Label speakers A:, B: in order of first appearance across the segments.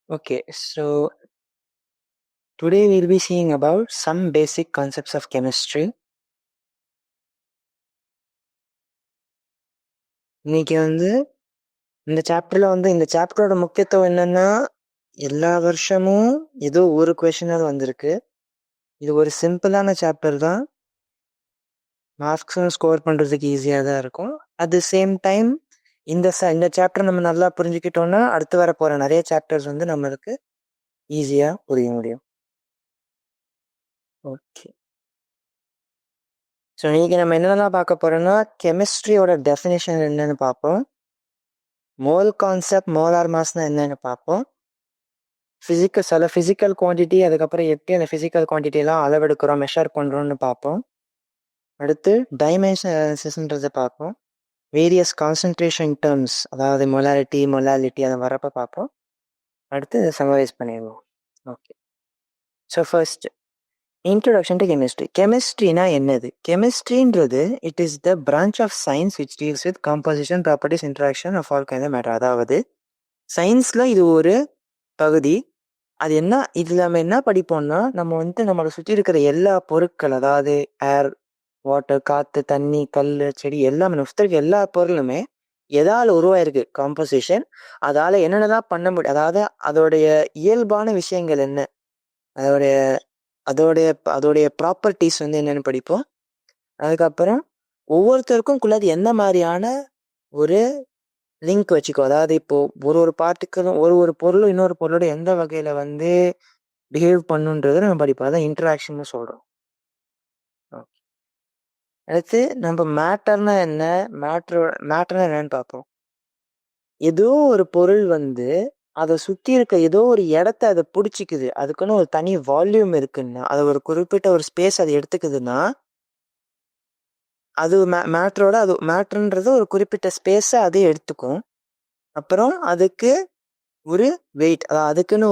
A: Okay, so today we'll be seeing about some basic concepts of chemistry. இன்னைக்கு இந்த சாப்டரோட முக்கியத்துவம் என்னன்னா, எல்லா வருஷமும் ஏதோ ஒரு கொஸ்டினாவது வந்திருக்கு. இது ஒரு சிம்பிளான சாப்டர் தான். மார்க்ஸும் ஸ்கோர் பண்றதுக்கு ஈஸியா தான் இருக்கும். அட் தி சேம் டைம் இந்த சாப்டர் நம்ம நல்லா புரிஞ்சுக்கிட்டோம்னா அடுத்து வர போற நிறைய சாப்டர்ஸ் நம்மளுக்கு ஈஸியா புரிய முடியும். ஓகே, ஸோ இன்னைக்கு நம்ம என்னென்னலாம் பார்க்க போறோம்னா, கெமிஸ்ட்ரியோட டெஃபினேஷன் என்னன்னு பார்ப்போம். மோல் கான்செப்ட், மோலார் மாஸ்னா என்னன்னு பார்ப்போம். ஃபிசிக்கல் குவான்டிட்டி, அதுக்கப்புறம் எப்படி அந்த ஃபிசிக்கல் குவான்டிட்டியெல்லாம் அளவெடுக்கிறோம், மெஷர் பண்ணுறோம்னு பார்ப்போம். அடுத்து டைமென்ஷன் அனாலிசிஸ்ன்றதை பார்ப்போம். வேரியஸ் கான்சன்ட்ரேஷன் டேர்ம்ஸ், அதாவது மொலாலிட்டி அதை வரப்போ பார்ப்போம். அடுத்து இதை சம்மரைஸ் பண்ணிடுவோம். Okay, so first introduction to chemistry. கெமிஸ்ட்ரினா என்னது? கெமிஸ்ட்ரின்றது it is the branch of science which deals with composition, properties, interaction of all kind of matter. அதாவது சயின்ஸில் இது ஒரு பகுதி. அது என்ன, இதில் நம்ம என்ன படிப்போம்னா, நம்ம நம்மளை சுற்றி இருக்கிற எல்லா பொருட்கள், அதாவது ஏர், வாட்டர், காற்று, தண்ணி, கல், செடி, எல்லாமே நம்ம சுற்றி இருக்க எல்லா பொருளுமே எதால் உருவாயிருக்கு காம்போசிஷன். அதால் என்னென்னதான் பண்ண முடியும், அதாவது அதோடைய இயல்பான விஷயங்கள் என்ன, அதோடைய அதோடைய அதோடைய ப்ராப்பர்ட்டிஸ் என்னென்னு படிப்போம். அதுக்கப்புறம் ஒவ்வொருத்தருக்கும் குள்ளது என்ன மாதிரியான ஒரு லிங்க் வச்சுக்கோ, அதாவது இப்போ ஒரு பார்ட்டிக்கலும் ஒரு பொருளும் இன்னொரு பொருளோட எந்த வகையில பிஹேவ் பண்ணுன்றதை நம்ம படிப்போம். அதான் இன்டராக்ஷன் சொல்றோம். அடுத்து நம்ம மேட்டர்னா என்ன, மேட்டர்னா என்னன்னு பார்ப்போம். ஏதோ ஒரு பொருள் அதை சுற்றி இருக்க ஏதோ ஒரு இடத்த அதை பிடிச்சிக்குது, அதுக்குன்னு ஒரு தனி வால்யூம் இருக்குன்னா, அது ஒரு குறிப்பிட்ட ஒரு ஸ்பேஸ் அதை எடுத்துக்குதுன்னா அது மேட்டர்ன்றது ஒரு குறிப்பிட்ட ஸ்பேஸை அது எடுத்துக்கும். அப்புறம் அதுக்கு ஒரு வெயிட், அதுக்குன்னு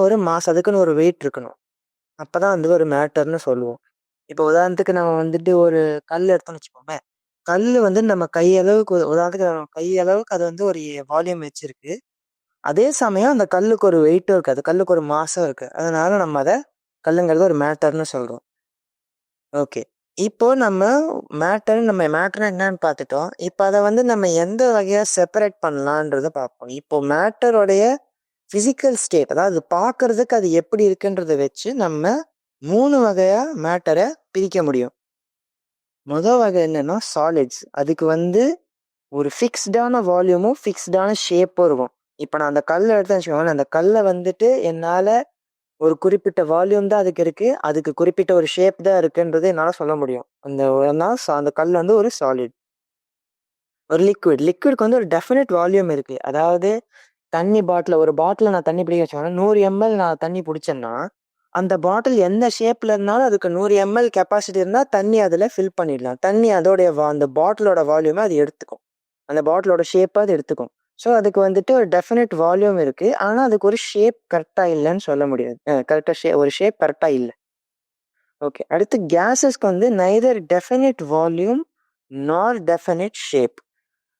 A: ஒரு மாஸ், அதுக்குன்னு ஒரு வெயிட் இருக்கணும். அப்பதான் ஒரு மேட்டர்னு சொல்லுவோம். இப்போ உதாரணத்துக்கு நம்ம ஒரு கல் எடுத்தோம்னு வச்சுக்கோமே, கல் நம்ம கையளவுக்கு, உதாரணத்துக்கு நம்ம கையளவுக்கு அது ஒரு வால்யூம் வச்சிருக்கு. அதே சமயம் அந்த கல்லுக்கு ஒரு வெயிட்டும் இருக்கு, அது கல்லுக்கு ஒரு மாசம் இருக்கு. அதனால நம்ம அதை கல்லுங்கிறது ஒரு மேட்டர்னு சொல்றோம். ஓகே, இப்போ நம்ம மேட்டர் என்னன்னு பார்த்துட்டோம். இப்போ அதை நம்ம எந்த வகையா செப்பரேட் பண்ணலான்றத பார்ப்போம். இப்போ மேட்டரோடைய பிசிக்கல் ஸ்டேட், அதாவது பார்க்கறதுக்கு அது எப்படி இருக்குன்றத வச்சு நம்ம 3 வகையா மேட்டரை பிரிக்க முடியும். முதல் வகை என்னன்னா சாலிட்ஸ். அதுக்கு ஒரு ஃபிக்ஸ்டான வால்யூமும் ஃபிக்ஸ்டான ஷேப்பும் இருக்கும். இப்போ நான் அந்த கல்லை எடுத்து வச்சுக்கோங்க, அந்த கல்லை என்னால் ஒரு குறிப்பிட்ட வால்யூம் தான் அதுக்கு இருக்கு, அதுக்கு குறிப்பிட்ட ஒரு ஷேப் தான் இருக்குன்றது என்னால் சொல்ல முடியும். அந்த கல் ஒரு சாலிட். ஒரு லிக்விடுக்கு ஒரு டெஃபினட் வால்யூம் இருக்கு. அதாவது ஒரு பாட்டில் நான் தண்ணி பிடிக்க வச்சோன்னா 100 ml நான் தண்ணி பிடிச்சேன்னா, அந்த பாட்டில் எந்த ஷேப்ல இருந்தாலும் அதுக்கு 100 ml கெப்பாசிட்டி இருந்தால் தண்ணி அதில் ஃபில் பண்ணிடலாம். தண்ணி அந்த பாட்டிலோட வால்யூமை அது எடுத்துக்கும், அந்த பாட்டிலோட ஷேப்பை அது எடுத்துக்கும். ஸோ அதுக்கு ஒரு டெஃபினட் வால்யூம் இருக்கு, ஆனால் அதுக்கு ஒரு ஷேப் கரெக்டாக இல்லைன்னு சொல்ல முடியாது. ஒரு ஷேப் கரெக்டாக இல்லை. ஓகே, அடுத்து கேஸஸ்க்கு நைதர் டெஃபினட் வால்யூம் நார் டெஃபினட் ஷேப்.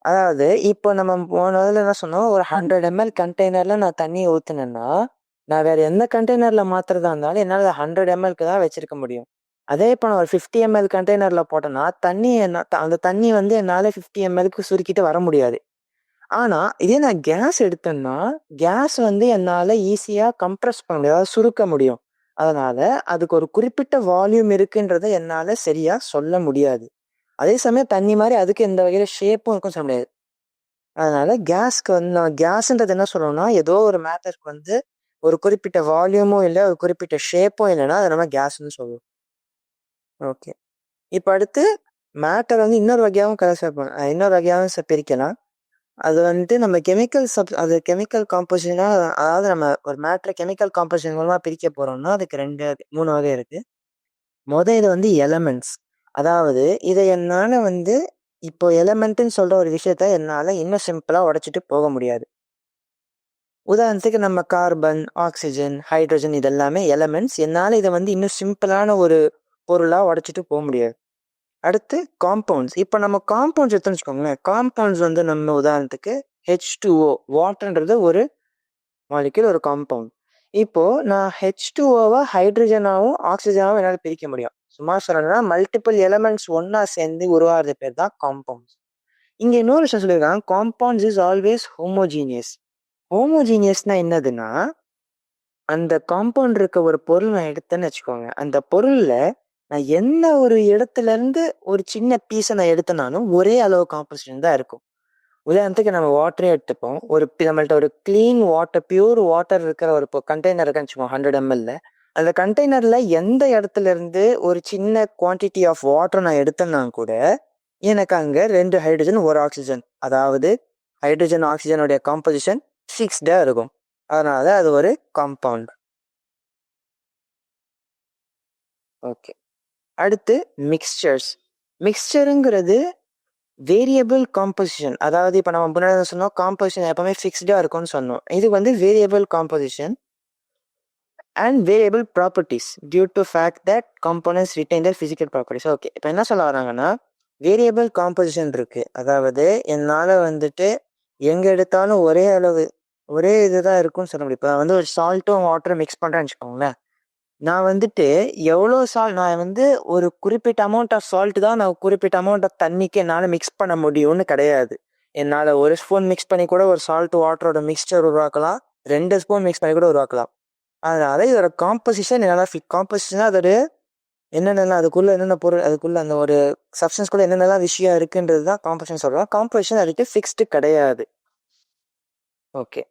A: அதாவது இப்போ நம்ம முதல்ல என்ன சொன்னோம், ஒரு 100 ml கண்டெய்னர்ல நான் தண்ணி ஊற்றுனேன்னா, நான் வேற எந்த கண்டெய்னர்ல மாத்துறதா இருந்தாலும் என்னால் 100 ml தான் வச்சிருக்க முடியும். அதே இப்போ நான் ஒரு 50 ml கண்டெய்னர்ல போட்டேன்னா அந்த தண்ணி என்னால் 50 ml சுருக்கிட்டு வர முடியாது. ஆனா இதே நான் கேஸ் எடுத்தேன்னா, கேஸ் என்னால் ஈஸியா கம்ப்ரஸ் பண்ண முடியும், அதாவது சுருக்க முடியும். அதனால அதுக்கு ஒரு குறிப்பிட்ட வால்யூம் இருக்குன்றத என்னால் சரியா சொல்ல முடியாது. அதே சமயம் தண்ணி மாதிரி அதுக்கு எந்த வகையில ஷேப்பும் இருக்கும் சொல்ல முடியாது. அதனால கேஸ்க்கு நான் கேஸ்ன்றது என்ன சொல்லணும்னா, ஏதோ ஒரு மேட்டருக்கு ஒரு குறிப்பிட்ட வால்யூமும் இல்லை, ஒரு குறிப்பிட்ட ஷேப்பும் இல்லைன்னா அதை நம்ம கேஸ்ன்னு சொல்லுவோம். ஓகே, இப்போ அடுத்து மேட்டர் இன்னொரு வகையாகவும் பிரிக்கலாம். அது நம்ம கெமிக்கல் காம்போசிஷனா, அதாவது நம்ம ஒரு மேட்டரை கெமிக்கல் காம்போசிஷன் மூலமா பிரிக்க போறோம்னா அதுக்கு 3 வகை இருக்கு. இது எலமெண்ட்ஸ். அதாவது இதை என்னால இப்போ எலமெண்ட்னு சொல்ற ஒரு விஷயத்த என்னால இன்னும் சிம்பிளா உடைச்சிட்டு போக முடியாது. உதாரணத்துக்கு நம்ம கார்பன், ஆக்சிஜன், ஹைட்ரஜன் இதெல்லாமே எலமெண்ட்ஸ். என்னால இதை இன்னும் சிம்பிளான ஒரு பொருளா உடைச்சிட்டு போக முடியாது. அடுத்து காம்பவுண்ட்ஸ். இப்போ நம்ம காம்பவுண்ட்ஸ் எடுத்துன்னு வச்சுக்கோங்களேன். காம்பவுண்ட்ஸ் நம்ம உதாரணத்துக்கு H2O. வாட்டர்ன்றது ஒரு மாலிக்யூல், ஒரு காம்பவுண்ட். இப்போ நான் H2Oவை ஹைட்ரஜனாவும் ஆக்சிஜனாவும் என்னால் பிரிக்க முடியும். சும்மா சொல்லணும்னா மல்டிபிள் எலமெண்ட்ஸ் ஒன்னா சேர்ந்து உருவாகிறது பேர் தான் காம்பவுண்ட்ஸ். இங்க இன்னொரு விஷயம் சொல்லியிருக்காங்க, காம்பவுண்ட்ஸ் இஸ் ஆல்வேஸ் ஹோமோஜீனியஸ். ஹோமோஜீனியஸ்னா என்னதுன்னா, அந்த காம்பவுண்ட் இருக்க ஒரு பொருள் நான் எடுத்தேன்னு வச்சுக்கோங்க, அந்த பொருள்ல நான் எந்த ஒரு இடத்துல இருந்து ஒரு சின்ன பீஸை நான் எடுத்தனாலும் ஒரே அளவு காம்போசிஷன் தான் இருக்கும். உதாரணத்துக்கு நம்ம வாட்டரே எடுத்துப்போம். நம்மள்ட்ட ஒரு கிளீன் வாட்டர், பியூர் வாட்டர் இருக்கிற ஒரு கண்டெய்னர் இருக்குன்னு வச்சுக்கோங்க, 100 ml. அந்த கண்டெய்னர்ல எந்த இடத்துல இருந்து ஒரு சின்ன குவான்டிட்டி ஆஃப் வாட்டர் நான் எடுத்தேன்னா கூட எனக்கு அங்க 2 ஹைட்ரஜன் 1 ஆக்சிஜன், அதாவது ஹைட்ரஜன் ஆக்சிஜனுடைய காம்போசிஷன் ஃபிக்ஸ்டா இருக்கும். அதனால அது ஒரு காம்பவுண்ட். ஓகே, அடுத்து மிக்ஸ்சர்ஸ். மிக்ஸ்சருங்கிறது வேரியபிள் காம்போசிஷன். அதாவது இப்போ நம்ம முன்னாடி சொன்னோம் காம்போசிஷன் எப்பவுமே ஃபிக்ஸ்டா இருக்கும்னு சொன்னோம். இது வந்து variable composition and variable properties due to fact that components retain their physical properties. Okay, இப்போ என்ன சொல்ல வராங்கன்னா, வேரியபிள் காம்போசிஷன் இருக்கு, அதாவது என்னால் வந்துட்டு எங்க எடுத்தாலும் ஒரே அளவு ஒரே இதுதான் இருக்கும்னு சொல்ல முடியும். இப்போ வந்து ஒரு சால்ட்டும் வாட்டரும் மிக்ஸ் பண்ணுறேன்னு வச்சுக்கோங்களேன், நான் வந்துட்டு எவ்வளோ நான் வந்து ஒரு குறிப்பிட்ட அமௌண்ட் ஆஃப் சால்ட் தான் நான் குறிப்பிட்ட அமௌண்ட் ஆஃப் தண்ணிக்கு என்னால் மிக்ஸ் பண்ண முடியும்னு கிடையாது. என்னால் ஒரு ஸ்பூன் மிக்ஸ் பண்ணி கூட ஒரு சால்ட் வாட்டரோட மிக்ஸ்சர் உருவாக்கலாம், 2 ஸ்பூன் மிக்ஸ் பண்ணி கூட உருவாக்கலாம். அதனால இதோட காம்போசிஷன் என்னால் காம்போசிஷனா அதோட என்னென்னலாம் அதுக்குள்ள என்னென்ன பொருள், அதுக்குள்ள அந்த ஒரு சப்ஸ்டன்ஸ்குள்ள என்னென்னலாம் விஷயம் இருக்குன்றது தான் காம்போசிஷன் சொல்கிறோம். காம்போசிஷன் அதுக்கு ஃபிக்ஸ்டு கிடையாது. ஓகே,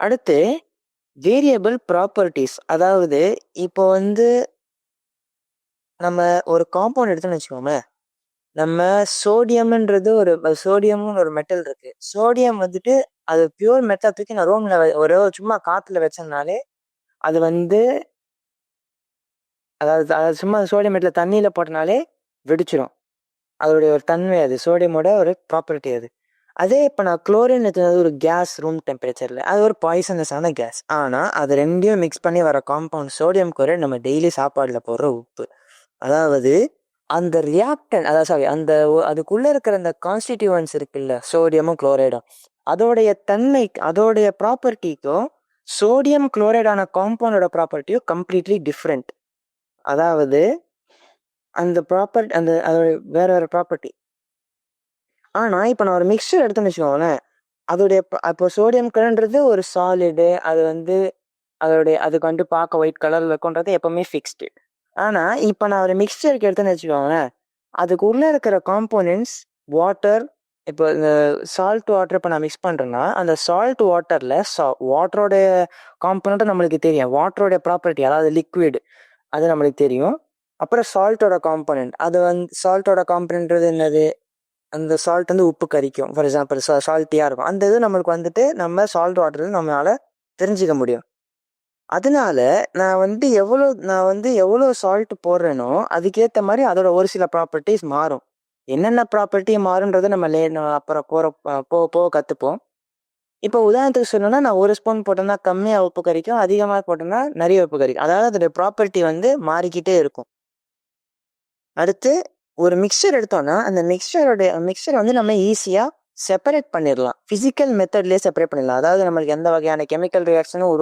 A: அடுத்து வேரியபிள் ப்ராப்பர்ட்டிஸ். அதாவது இப்போ வந்து நம்ம ஒரு காம்பவுண்ட் எடுத்தோம்னு வச்சுக்கோங்க, நம்ம சோடியம்ன்றது சோடியம்னு ஒரு மெட்டல் இருக்கு. சோடியம் வந்துட்டு அது பியூர் மெட்டல் தூக்கி நான் ரூம்ல ஒரு சும்மா காத்துல வச்சதுனாலே அது வந்து, அதாவது சும்மா சோடியம் மெட்டல் தண்ணியில போட்டனாலே வெடிச்சிடும். அதோடைய ஒரு தன்மை, அது சோடியமோட ஒரு ப்ராப்பர்ட்டி அது. அதே இப்போ நான் குளோரின் எடுத்தது ஒரு கேஸ் ரூம் டெம்பரேச்சரில், அது ஒரு பாய்சனஸான கேஸ். ஆனால் அது ரெண்டையும் மிக்ஸ் பண்ணி வர காம்பவுண்ட் சோடியம் குளோரைட் நம்ம டெய்லி சாப்பாடில் போடுற உப்பு. அதாவது அந்த ரியாக்டன், அதாவது அந்த அதுக்குள்ளே இருக்கிற அந்த கான்ஸ்டிடியூவன்ஸ் இருக்குல்ல, சோடியமும் குளோரைடும், அதோடைய தன்மை, அதோடைய ப்ராப்பர்ட்டிக்கும் சோடியம் குளோரைடான காம்பவுண்டோட ப்ராப்பர்ட்டியும் கம்ப்ளீட்லி டிஃப்ரெண்ட். அதாவது அந்த ப்ராப்பர்ட்டி அதோட வேற வேற ப்ராப்பர்ட்டி. ஆனால் இப்போ நான் ஒரு மிக்சர் எடுத்துன்னு வச்சுக்கோங்களேன், அதோடைய இப்போ சோடியம் கலன்றது ஒரு சாலிடு, அது வந்து அதுக்கு வந்து பார்க்க ஒயிட் கலரில் இருக்குன்றது எப்பவுமே ஃபிக்ஸ்டு. ஆனால் இப்போ நான் ஒரு மிக்சருக்கு எடுத்துன்னு வச்சுக்கோங்களேன், அதுக்கு உள்ளே இருக்கிற காம்போனன்ட்ஸ் வாட்டர், இப்போ இந்த சால்ட் வாட்டர் இப்போ நான் மிக்ஸ் பண்ணுறேன்னா அந்த சால்ட் வாட்டரில் வாட்டரோடைய காம்போனண்ட்டு நம்மளுக்கு தெரியும், வாட்டரோடைய ப்ராப்பர்ட்டி அதாவது லிக்விட் அது நம்மளுக்கு தெரியும். அப்புறம் சால்ட்டோட காம்போனன்ட், அது வந்து சால்ட்டோட காம்போனன்ட்றது என்னது, அந்த சால்ட் வந்து உப்பு கரிக்கும். ஃபார் எக்ஸாம்பிள் சால்ட்டியாக இருக்கும், அந்த இது நம்மளுக்கு வந்துட்டு நம்ம சால்ட் வாட்டரில் நம்மளால் தெரிஞ்சிக்க முடியும். அதனால நான் வந்து எவ்வளோ சால்ட் போடுறேனோ அதுக்கேற்ற மாதிரி அதோட ஒரு சில ப்ராப்பர்ட்டிஸ் மாறும். என்னென்ன ப்ராப்பர்ட்டி மாறுன்றதை நம்ம அப்புறம் போக கற்றுப்போம். இப்போ உதாரணத்துக்கு சொல்லணும்னா, நான் 1 ஸ்பூன் போட்டேன்னா கம்மியாக உப்பு கரிக்கும், அதிகமாக போட்டேன்னா நிறைய உப்பு கரிக்கும். அதாவது அதோட ப்ராப்பர்ட்டி வந்து மாறிக்கிட்டே இருக்கும். அடுத்து ஒரு மிக்சர் எடுத்தோம்னா அந்த மிக்சர் வந்து நம்ம ஈஸியாக செப்பரேட் பண்ணிடலாம், ஃபிசிக்கல் மெத்தட்லேயே செப்பரேட் பண்ணிடலாம். அதாவது நம்மளுக்கு எந்த வகையான கெமிக்கல் ரியாக்ஷனும்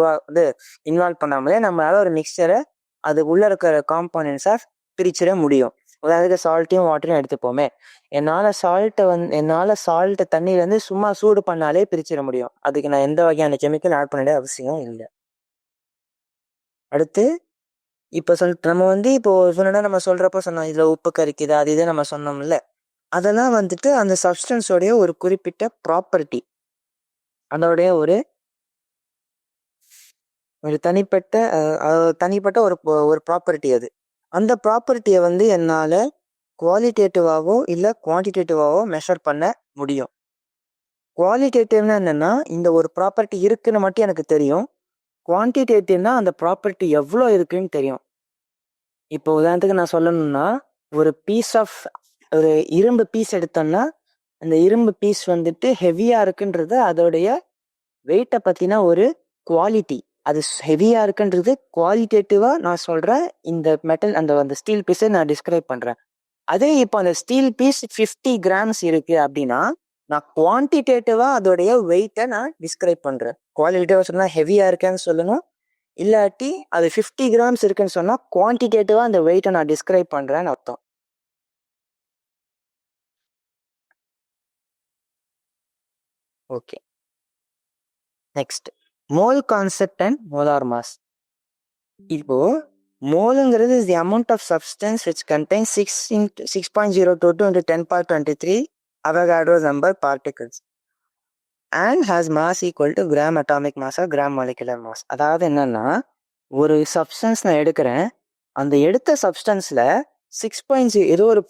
A: இன்வால்வ் பண்ணாமலே நம்மளால ஒரு மிக்சரை அது உள்ள இருக்கிற காம்போனன்ட்ஸாக பிரிச்சிட முடியும். உதாரணத்துக்கு சால்ட்டையும் வாட்டரையும் எடுத்துப்போமே, என்னால் சால்ட்டை தண்ணியிலேருந்து சும்மா சூடு பண்ணாலே பிரிச்சிட முடியும். அதுக்கு நான் எந்த வகையான கெமிக்கல் ஆட் பண்ண அவசியம் இல்லை. அடுத்து இப்போ நம்ம வந்து இப்போ சொன்னா நம்ம சொல்றப்ப சொன்னோம் இதில் உப்பு கரிக்குது அது இதை நம்ம சொன்னோம்ல, அதெல்லாம் வந்துட்டு அந்த சப்ஸ்டன்ஸோடைய ஒரு குறிப்பிட்ட ப்ராப்பர்ட்டி, அதோடைய ஒரு தனிப்பட்ட ஒரு ப்ராப்பர்ட்டி. அது அந்த ப்ராப்பர்ட்டியை வந்து என்னால் குவாலிட்டேட்டிவாவோ இல்லை குவான்டிடேட்டிவாவோ மெஷர் பண்ண முடியும். குவாலிட்டேட்டிவ்னா என்னன்னா, இந்த ஒரு ப்ராப்பர்ட்டி இருக்குன்னு மட்டும் எனக்கு தெரியும். குவான்டிடேட்டிவ்னா அந்த ப்ராப்பர்ட்டி எவ்வளோ இருக்குன்னு தெரியும். இப்போ உதாரணத்துக்கு நான் சொல்லணும்னா, ஒரு இரும்பு பீஸ் எடுத்தோம்னா அந்த இரும்பு பீஸ் வந்துட்டு ஹெவியா இருக்குன்றது அதோடைய வெயிட்டை பத்தின ஒரு குவாலிட்டி. அது ஹெவியா இருக்குன்றது குவாலிட்டேட்டிவா நான் சொல்றேன். இந்த மெட்டல் அந்த ஸ்டீல் பீஸை நான் டிஸ்கிரைப் பண்றேன். அதே இப்போ அந்த ஸ்டீல் பீஸ் 50 கிராம்ஸ் இருக்கு அப்படின்னா நான் குவான்டிடேட்டிவா அதோடைய வெயிட்டை நான் டிஸ்கிரைப் பண்றேன். குவாலிட்டேட்டிவா சொன்னா ஹெவியா இருக்கேன்னு சொல்லணும், இல்லாட்டி அது 50 கிராம்ஸ் இருக்குன்னு சொன்னா குவான்டிடேட்டிவா அந்த வெயிட்டை நான் டிஸ்கிரைப் பண்றேன்னு அர்த்தம். Okay, next mole concept and molar mass. இப்போ மோலுங்கிறது is the amount of substance which contains 6.022 into 10^23 Avogadro's number particles and has mass equal to gram atomic mass or gram molecular mass. அதாவது என்னன்னா, ஒரு substance நான் எடுக்கிறேன், அந்த எடுத்த சப்ஸ்டன்ஸ்ல 6.0 ஏதோ ஒரு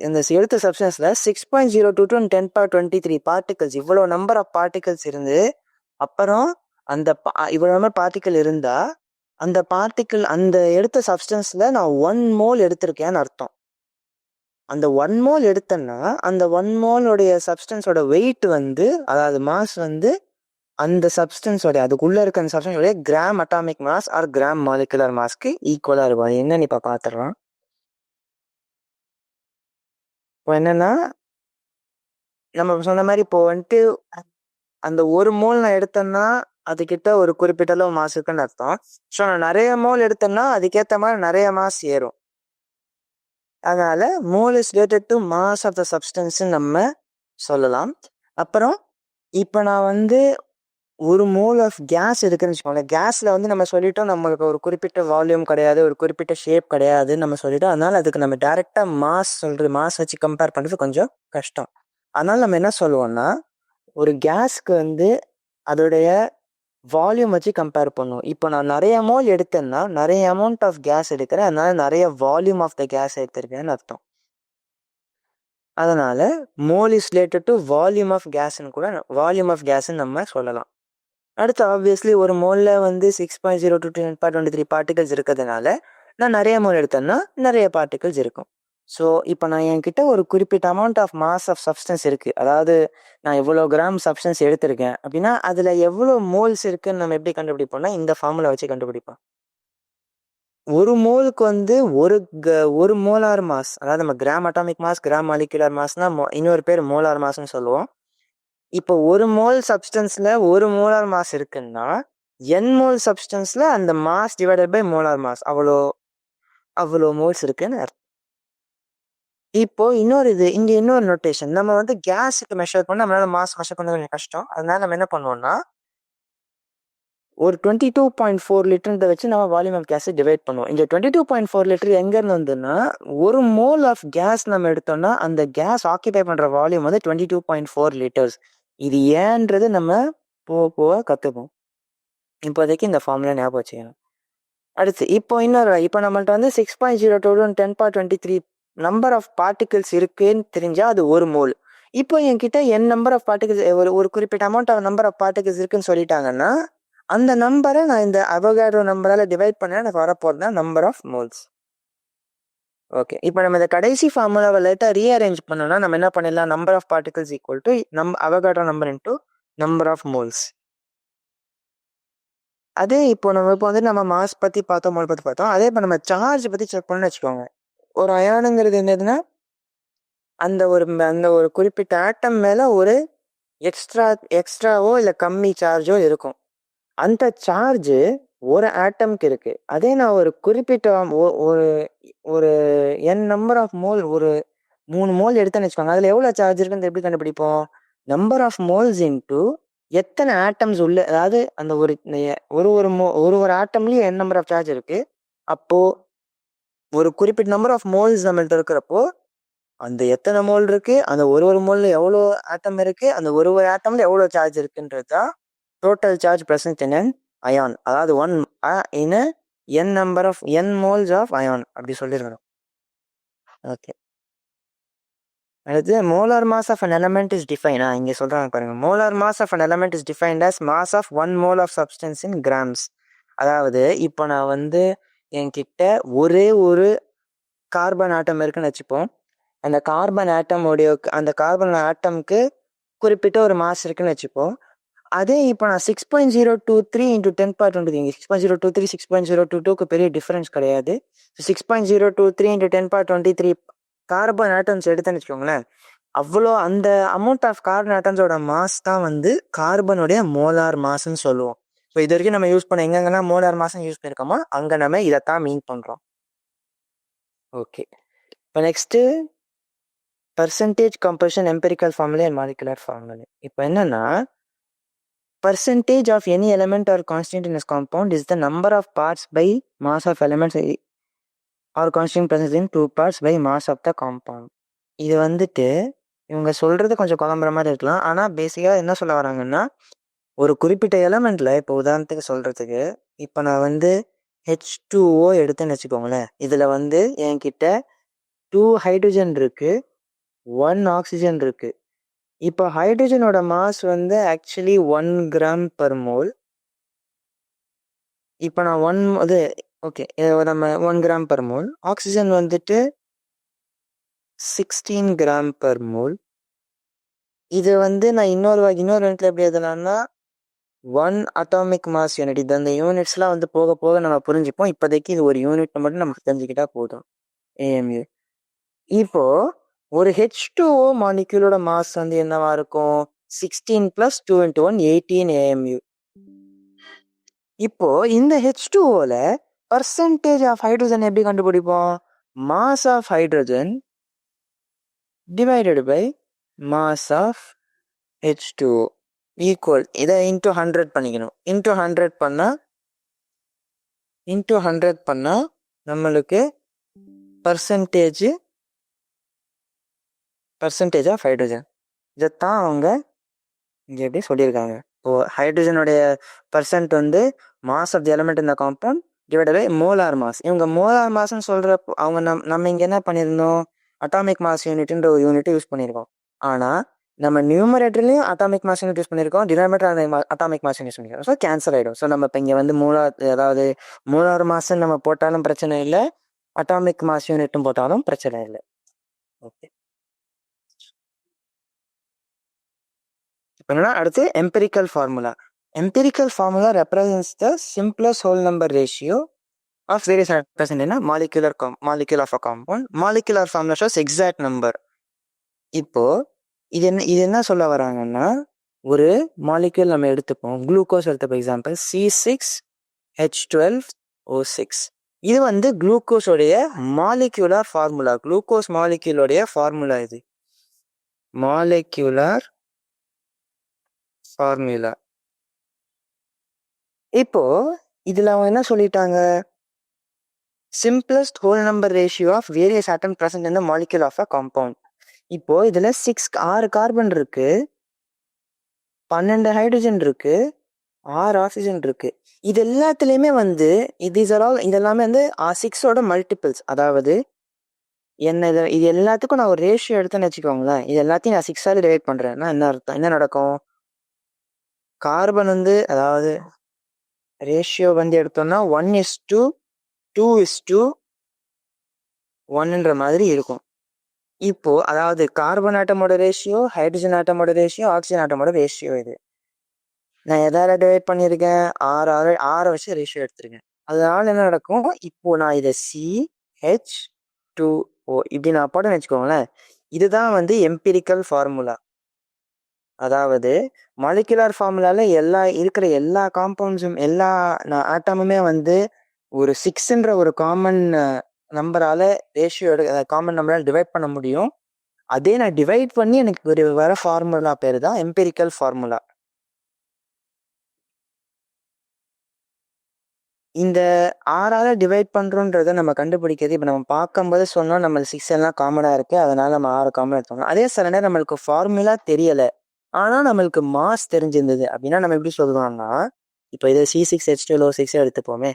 A: இந்த எடுத்த சப்ஸ்டன்ஸ்ல 6.022 and 10^23 பார்ட்டிகல்ஸ், இவ்வளோ நம்பர் ஆஃப் பார்ட்டிகல்ஸ் இருந்து, அப்புறம் அந்த இவ்வளோ நம்பர் பார்ட்டிகல் இருந்தா அந்த பார்ட்டிகிள் அந்த எடுத்த சப்ஸ்டன்ஸ்ல நான் 1 மோல் எடுத்திருக்கேன்னு அர்த்தம். அந்த 1 மோல் எடுத்தேன்னா அந்த 1 மோலோடைய சப்ஸ்டன்ஸோட வெயிட் வந்து, அதாவது மாஸ் வந்து அந்த சப்ஸ்டன்ஸோடைய அதுக்குள்ள இருக்க அந்த சப்ஸ்டன்ஸோடைய gram atomic mass or gram molecular மாஸ்க்கு ஈக்குவலா இருக்கும். அது என்னன்னு இப்ப பாத்துடலாம். இப்போ என்னன்னா, நம்ம சொன்ன மாதிரி இப்போ வந்துட்டு அந்த 1 மோல் நான் எடுத்தேன்னா அதுக்கிட்ட ஒரு குறிப்பிட்ட அளவு மாஸ் இருக்குன்னு அர்த்தம். ஸோ நான் நிறைய மோல் எடுத்தேன்னா அதுக்கேற்ற மாதிரி நிறைய மாஸ் ஏறும். அதனால mole is related to mass of the substance நம்ம சொல்லலாம். அப்புறம் இப்போ நான் வந்து ஒரு மோல் ஆஃப் கேஸ் இருக்குன்னு வச்சுக்கோங்களேன். கேஸ்ல வந்து நம்ம சொல்லிட்டோம் நம்மளுக்கு ஒரு குறிப்பிட்ட வால்யூம் கிடையாது, ஒரு குறிப்பிட்ட ஷேப் கிடையாதுன்னு நம்ம சொல்லிட்டோம். அதனால அதுக்கு நம்ம டைரக்டா மாஸ் சொல்றது, மாஸ் வச்சு கம்பேர் பண்றது கொஞ்சம் கஷ்டம். அதனால நம்ம என்ன சொல்லுவோம்னா, ஒரு கேஸ்க்கு வந்து அதோடைய வால்யூம் வச்சு கம்பேர் பண்ணுவோம். இப்போ நான் நிறைய மோல் எடுத்தேன்னா நிறைய அமௌண்ட் ஆஃப் கேஸ் எடுக்கிறேன், அதனால நிறைய வால்யூம் ஆஃப் த கேஸ் எடுத்திருக்கேன்னு அர்த்தம். அதனால mole is related to volume of கேஸ்ன்னு கூட வால்யூம் ஆஃப் கேஸ்ன்னு நம்ம சொல்லலாம். அடுத்து ஆப்வியஸ்லி ஒரு மோல்ல வந்து 6.022 10^23 பார்ட்டிகல்ஸ் இருக்கிறதுனால நான் நிறைய மோல் எடுத்தேன்னா நிறைய பார்ட்டிகல்ஸ் இருக்கும். ஸோ இப்போ நான் என்கிட்ட ஒரு குறிப்பிட்ட amount of mass of substance இருக்குது, அதாவது நான் எவ்வளோ கிராம் சப்ஸ்டன்ஸ் எடுத்திருக்கேன் அப்படின்னா அதில் எவ்வளோ மோல்ஸ் இருக்குன்னு நம்ம எப்படி கண்டுபிடிப்போம்னா இந்த ஃபார்முலா வச்சு கண்டுபிடிப்போம். ஒரு மோலுக்கு வந்து ஒரு மோலார் மாஸ், அதாவது நம்ம gram atomic mass gram molecular மாஸ்னா இன்னொரு பேர் மோலார் மாஸ்ன்னு சொல்லுவோம். இப்போ ஒரு மோல் சப்ஸ்டன்ஸ்ல ஒரு மோலார் மாஸ் இருக்குன்னா n மோல் சப்ஸ்டன்ஸ்ல அந்த mass divided by molar mass அவ்வளோ மோல்ஸ் இருக்குன்னு அர்த்தம். இப்போ இங்க இன்னொரு நோட்டேஷன், நம்ம வந்து கேஸுக்கு மெஷர் பண்ண நம்மளால மாஸ் மெஷர் பண்ண கொஞ்சம் கஷ்டம். அதனால நம்ம என்ன பண்ணுவோம்னா, ஒரு 22.4 லிட்டர் வச்சு நம்ம வால்யூம் ஆஃப் கேஸை டிவைட் பண்ணுவோம். இந்த 22.4 லிட்டர் எங்க இருந்து வந்துன்னா, ஒரு மோல் ஆஃப் கேஸ் நம்ம எடுத்தோம்னா அந்த கேஸ் ஆக்கிபை பண்ற வால்யூம் வந்து 22.4 லிட்டர்ஸ். இது ஏன்றது நம்ம போக போக கத்துப்போம். இப்போதைக்கு இந்த ஃபார்முலா ஞாபகம் வச்சுக்கணும். அடுத்து இப்போ நம்மள்ட்ட வந்து 6.022 10^23 நம்பர் ஆஃப் பார்ட்டிகிள்ஸ் இருக்குன்னு தெரிஞ்சா அது ஒரு மோல். இப்போ என்கிட்ட n நம்பர் ஆஃப் பார்ட்டிகிள்ஸ் ஒரு குறிப்பிட்ட amount of number of particles இருக்குன்னு சொல்லிட்டாங்கன்னா அந்த நம்பரை நான் இந்த அவகாட்ரோ நம்பரால டிவைட் பண்ண எனக்கு வரப்போறது தான் நம்பர் ஆஃப் மோல்ஸ். ஓகே, இப்போ நம்ம இந்த கடைசி ஃபார்முலாவை லைட்டாக ரீஅரேஞ்ச் பண்ணோம்னா நம்ம என்ன பண்ணிடலாம், number of particles equal to Avogadro number into number of moles. அதே இப்போ வந்து நம்ம மாஸ் பற்றி பார்த்தோம், மோல் பற்றி பார்த்தோம். அதே இப்போ நம்ம சார்ஜ் பற்றி செக் பண்ணணும்னு வச்சுக்கோங்க. ஒரு அயானுங்கிறது என்னதுன்னா அந்த ஒரு குறிப்பிட்ட ஆட்டம் மேலே ஒரு எக்ஸ்ட்ராவோ இல்லை கம்மி சார்ஜோ இருக்கும். அந்த சார்ஜ் ஒரு ஆட்டம்க்கு இருக்கு. அதே நான் ஒரு குறிப்பிட்ட ஒரு n நம்பர் ஆஃப் மோல் ஒரு 3 மோல் எடுத்தேன்னு வச்சுக்கோங்க, அதில் எவ்வளோ சார்ஜ் இருக்குன்னு எப்படி கண்டுபிடிப்போம்? நம்பர் ஆஃப் மோல்ஸ் இன்டூ எத்தனை ஆட்டம்ஸ் உள்ள, அதாவது அந்த ஒரு ஆட்டம்லயும் n நம்பர் ஆஃப் சார்ஜ் இருக்கு. அப்போ ஒரு குறிப்பிட்ட நம்பர் ஆஃப் மோல்ஸ் நம்மள்ட்ட இருக்கிறப்போ அந்த எத்தனை மோல் இருக்கு, அந்த ஒரு மோல்ல எவ்வளோ ஆட்டம் இருக்கு, அந்த ஒரு ஆட்டம்ல எவ்வளோ சார்ஜ் இருக்குன்றது தான் total charge present in ion, அதாவது n number of n moles of ion அப்படி சொல்லிருக்கணும். ஓகே, அடுத்து molar mass of an element is defined. இங்கே சொல்கிறாங்க பாருங்க, molar mass of an element is defined as mass of 1 mole of substance in grams. அதாவது இப்போ நான் வந்து என்கிட்ட ஒரே ஒரு கார்பன் ஆட்டம் இருக்குன்னு வச்சுப்போம். அந்த கார்பன் ஆட்டம்க்கு குறிப்பிட்ட ஒரு மாஸ் இருக்குன்னு வச்சுப்போம். அதே இப்போ நான் 6.023 into 10^23, 6.023 6.022க்கு பெரிய டிஃபரன்ஸ் கிடையாது. 6.023 into 10^23 கார்பன் ஆட்டம்ஸ் எடுத்தேன்னு வச்சுக்கோங்களேன். அவ்வளோ அந்த அமௌண்ட் ஆஃப் கார்பன் ஆட்டம்ஸோட மாஸ் தான் வந்து கார்பனுடைய மோலார் மாஸ்ன்னு சொல்லுவோம். இப்போ இது வரைக்கும் நம்ம யூஸ் பண்ண எங்கெங்கன்னா மோலார் மாஸ்ன்னு யூஸ் பண்ணியிருக்கோமோ அங்கே நம்ம இதைத்தான் மீன் பண்ணுறோம். ஓகே, இப்போ next percentage compulsion empirical formula and molecular formula. இப்போ என்னன்னா percentage of any element or constant in a compound is the number of parts by mass of elements or constant present in 2 parts by mass of the compound. இது வந்துட்டு இவங்க சொல்றது கொஞ்சம் குழம்புற மாதிரி இருக்கலாம். ஆனால் பேசிக்காக என்ன சொல்ல வராங்கன்னா, ஒரு குறிப்பிட்ட எலமெண்ட்ல இப்போ உதாரணத்துக்கு சொல்றதுக்கு, இப்போ நான் வந்து H2O எடுத்தேன்னு வச்சுக்கோங்களேன். இதில் வந்து என்கிட்ட 2 ஹைட்ரஜன் இருக்கு, 1 ஆக்சிஜன் இருக்கு. இப்போ ஹைட்ரஜனோட மாஸ் வந்து ஆக்சுவலி 1 கிராம் பர் மோல். இப்போ நான் ஓகே, நம்ம 1 கிராம் பர் மோல். ஆக்சிஜன் வந்துட்டு 16 கிராம் பர் மோல். இது வந்து நான் இன்னொரு இடத்துல எப்படி எழுதலாம்னா 1 அட்டாமிக் மாஸ் யூனிட். இது அந்த யூனிட்ஸ்லாம் வந்து போக போக நம்ம புரிஞ்சுப்போம். இப்போதைக்கு இது ஒரு யூனிட் மட்டும் நமக்கு தெரிஞ்சுக்கிட்டா போதும், AMU. இப்போ ஒரு H2O மாலிக்யூலோட மாஸ் வந்து என்னவா இருக்கும்? 16 + 2 × 1 18 AMU. இப்போ இந்த H2Oல பர்சன்டேஜ் ஆஃப் ஹைட்ரஜன் எப்படி கண்டுபிடிப்போம்? Mass of hydrogen divided by mass of H2O equal, இதை இன்டூ 100 பண்ணிக்கணும். இன்டூ 100 பண்ணால் நம்மளுக்கு பர்சன்டேஜ் ஆஃப் ஹைட்ரஜன். இதைத்தான் அவங்க இங்கே எப்படி சொல்லியிருக்காங்க. இப்போ ஹைட்ரஜனுடைய பர்சன்ட் வந்து மாஸ் ஆஃப் தி எலமெண்ட் இந்த compound divided by molar mass. இவங்க மோலார் மாஸ்ன்னு சொல்கிறப்போ அவங்க நம்ம இங்கே என்ன பண்ணியிருந்தோம்? அட்டாமிக் மாஸ் யூனிட்ன்ற ஒரு யூனிட் யூஸ் பண்ணியிருக்கோம். ஆனால் நம்ம நியூமரேட்டர்லையும் அட்டாமிக் மாஸ் யூனிட் யூஸ் பண்ணியிருக்கோம், டினாமினேட்டர் அட்டாமிக் மாஸ் யூஸ் பண்ணியிருக்கோம். ஸோ கேன்சல் ஆகிடும். ஸோ நம்ம இப்போ இங்கே வந்து மோலார் மாஸ்ன்னு நம்ம போட்டாலும் பிரச்சனை இல்லை, அட்டாமிக் மாஸ் யூனிட்டும் போட்டாலும் பிரச்சனை இல்லை. ஓகே, இப்போ என்னன்னா அடுத்து empirical formula. Empirical formula represents the simplest whole number ratio of various present in a molecule of a compound. Molecular formula shows exact number. இப்போ இது என்ன சொல்ல வராங்கன்னா, ஒரு மாலிக்யூல் நம்ம எடுத்துப்போம், குளுக்கோஸ் எடுத்துப்போம். Example C6H12O6. இது வந்து குளுக்கோஸோடைய மாலிக்யூலர் ஃபார்முலா. குளுக்கோஸ் மாலிக்யூலோடைய ஃபார்முலா இது மாலிக்யூலர் ஃபார்முலா. இப்போ இதுல அவங்க என்ன சொல்லிட்டாங்க? simplest whole number ratio of various atoms present in the molecule of a compound. இப்போ இதுல 6 கார்பன் இருக்கு, 12 ஹைட்ரஜன் இருக்கு, 6 ஆக்சிஜன் இருக்கு. இது எல்லாத்துலயுமே வந்து இதெல்லாமே வந்து 6ஓட மல்டிபிள்ஸ். அதாவது இது எல்லாத்துக்கும் நான் ஒரு ரேஷியோ எடுத்தேன்னு வச்சுக்கோங்களேன். இது எல்லாத்தையும் நான் 6ஆல டிவைட் பண்றேன்னா என்ன அர்த்தம்? என்ன நடக்கும்? கார்பன் வந்து அதாவது ரேஷியோ வந்து எடுத்தோம்னா 1:2:1ன்ற மாதிரி இருக்கும். இப்போ அதாவது கார்பன் ஆட்டமோட ரேஷியோ, ஹைட்ரஜன் ஆட்டமோட ரேஷியோ, ஆக்சிஜன் ஆட்டமோட ரேஷியோ. இது நான் எதால டிவைட் பண்ணியிருக்கேன்? 6 வச்சு ரேஷியோ எடுத்திருக்கேன். அதனால என்ன நடக்கும்? இப்போ நான் இதை CH2O இப்படி நான் போட்டேன்னு வச்சுக்கோங்களேன். இதுதான் வந்து எம்பிரிக்கல் ஃபார்முலா. அதாவது மாலிகுலர் ஃபார்முலால இருக்கிற எல்லா காம்பவுண்ட்ஸும் எல்லா ஆட்டமுமே வந்து ஒரு 6ன்ற ஒரு காமன் நம்பரால ரேஷியோ காமன் நம்பரால் டிவைட் பண்ண முடியும். அதே நான் டிவைட் பண்ணி எனக்கு வர ஃபார்முலா பேர் தான் எம்பிரிக்கல் ஃபார்முலா. இந்த 6ஆல டிவைட் பண்றோன்றதை நம்ம கண்டுபிடிக்கிறது இப்போ நம்ம பார்க்கும்போது சொன்னோம் நம்ம 6 எல்லாம் காமனா இருக்கு, அதனால நம்ம 6 காமனா எடுத்தோம். அதே சில நேரம் நம்மளுக்கு ஃபார்முலா தெரியல, ஆனா நம்மளுக்கு மாஸ் தெரிஞ்சிருந்தது அப்படின்னா நம்ம எப்படி சொல்லுவாங்கன்னா, இப்போ இதை C6H12O6 எடுத்துப்போமே.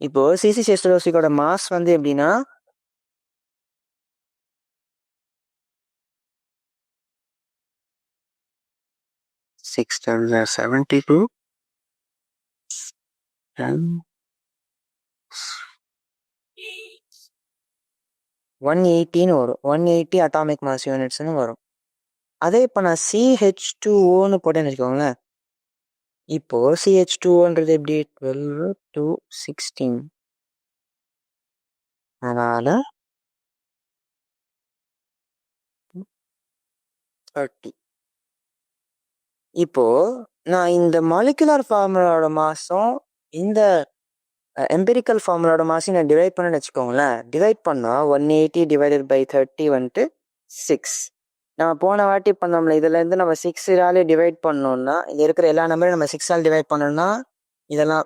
A: இப்போ C6H12O6ஓட மாஸ் வந்து எப்படின்னா (6 × 72 180 வரும். 180 அட்டாமிக் மாஸ் யூனிட்ஸ்னு வரும். அதே இப்போ நான் CH2Oன்னு போட்டேன்னு வச்சுக்கோங்களேன். இப்போ CH2Oன்றது எப்படி 12 to 16. அதனால 30. இப்போ நான் இந்த மாலிகுலர் ஃபார்முலாவோட மாசம் இந்த எம்பிரிக்கல் ஃபார்முலாவோட மாசம் நான் டிவைட் பண்ணேன்னு வச்சுக்கோங்களேன். டிவைட் பண்ணால் 180 டிவைடட் பை 30 வந்துட்டு 6. நம்ம போன வாட்டி பண்ணோம்ல, இதுலேருந்து நம்ம 6ஆல் டிவைட் பண்ணோம்னா, இங்கே இருக்கிற எல்லா நம்பரையும் நம்ம 6ஆல் டிவைட் பண்ணோம்னா இதெல்லாம்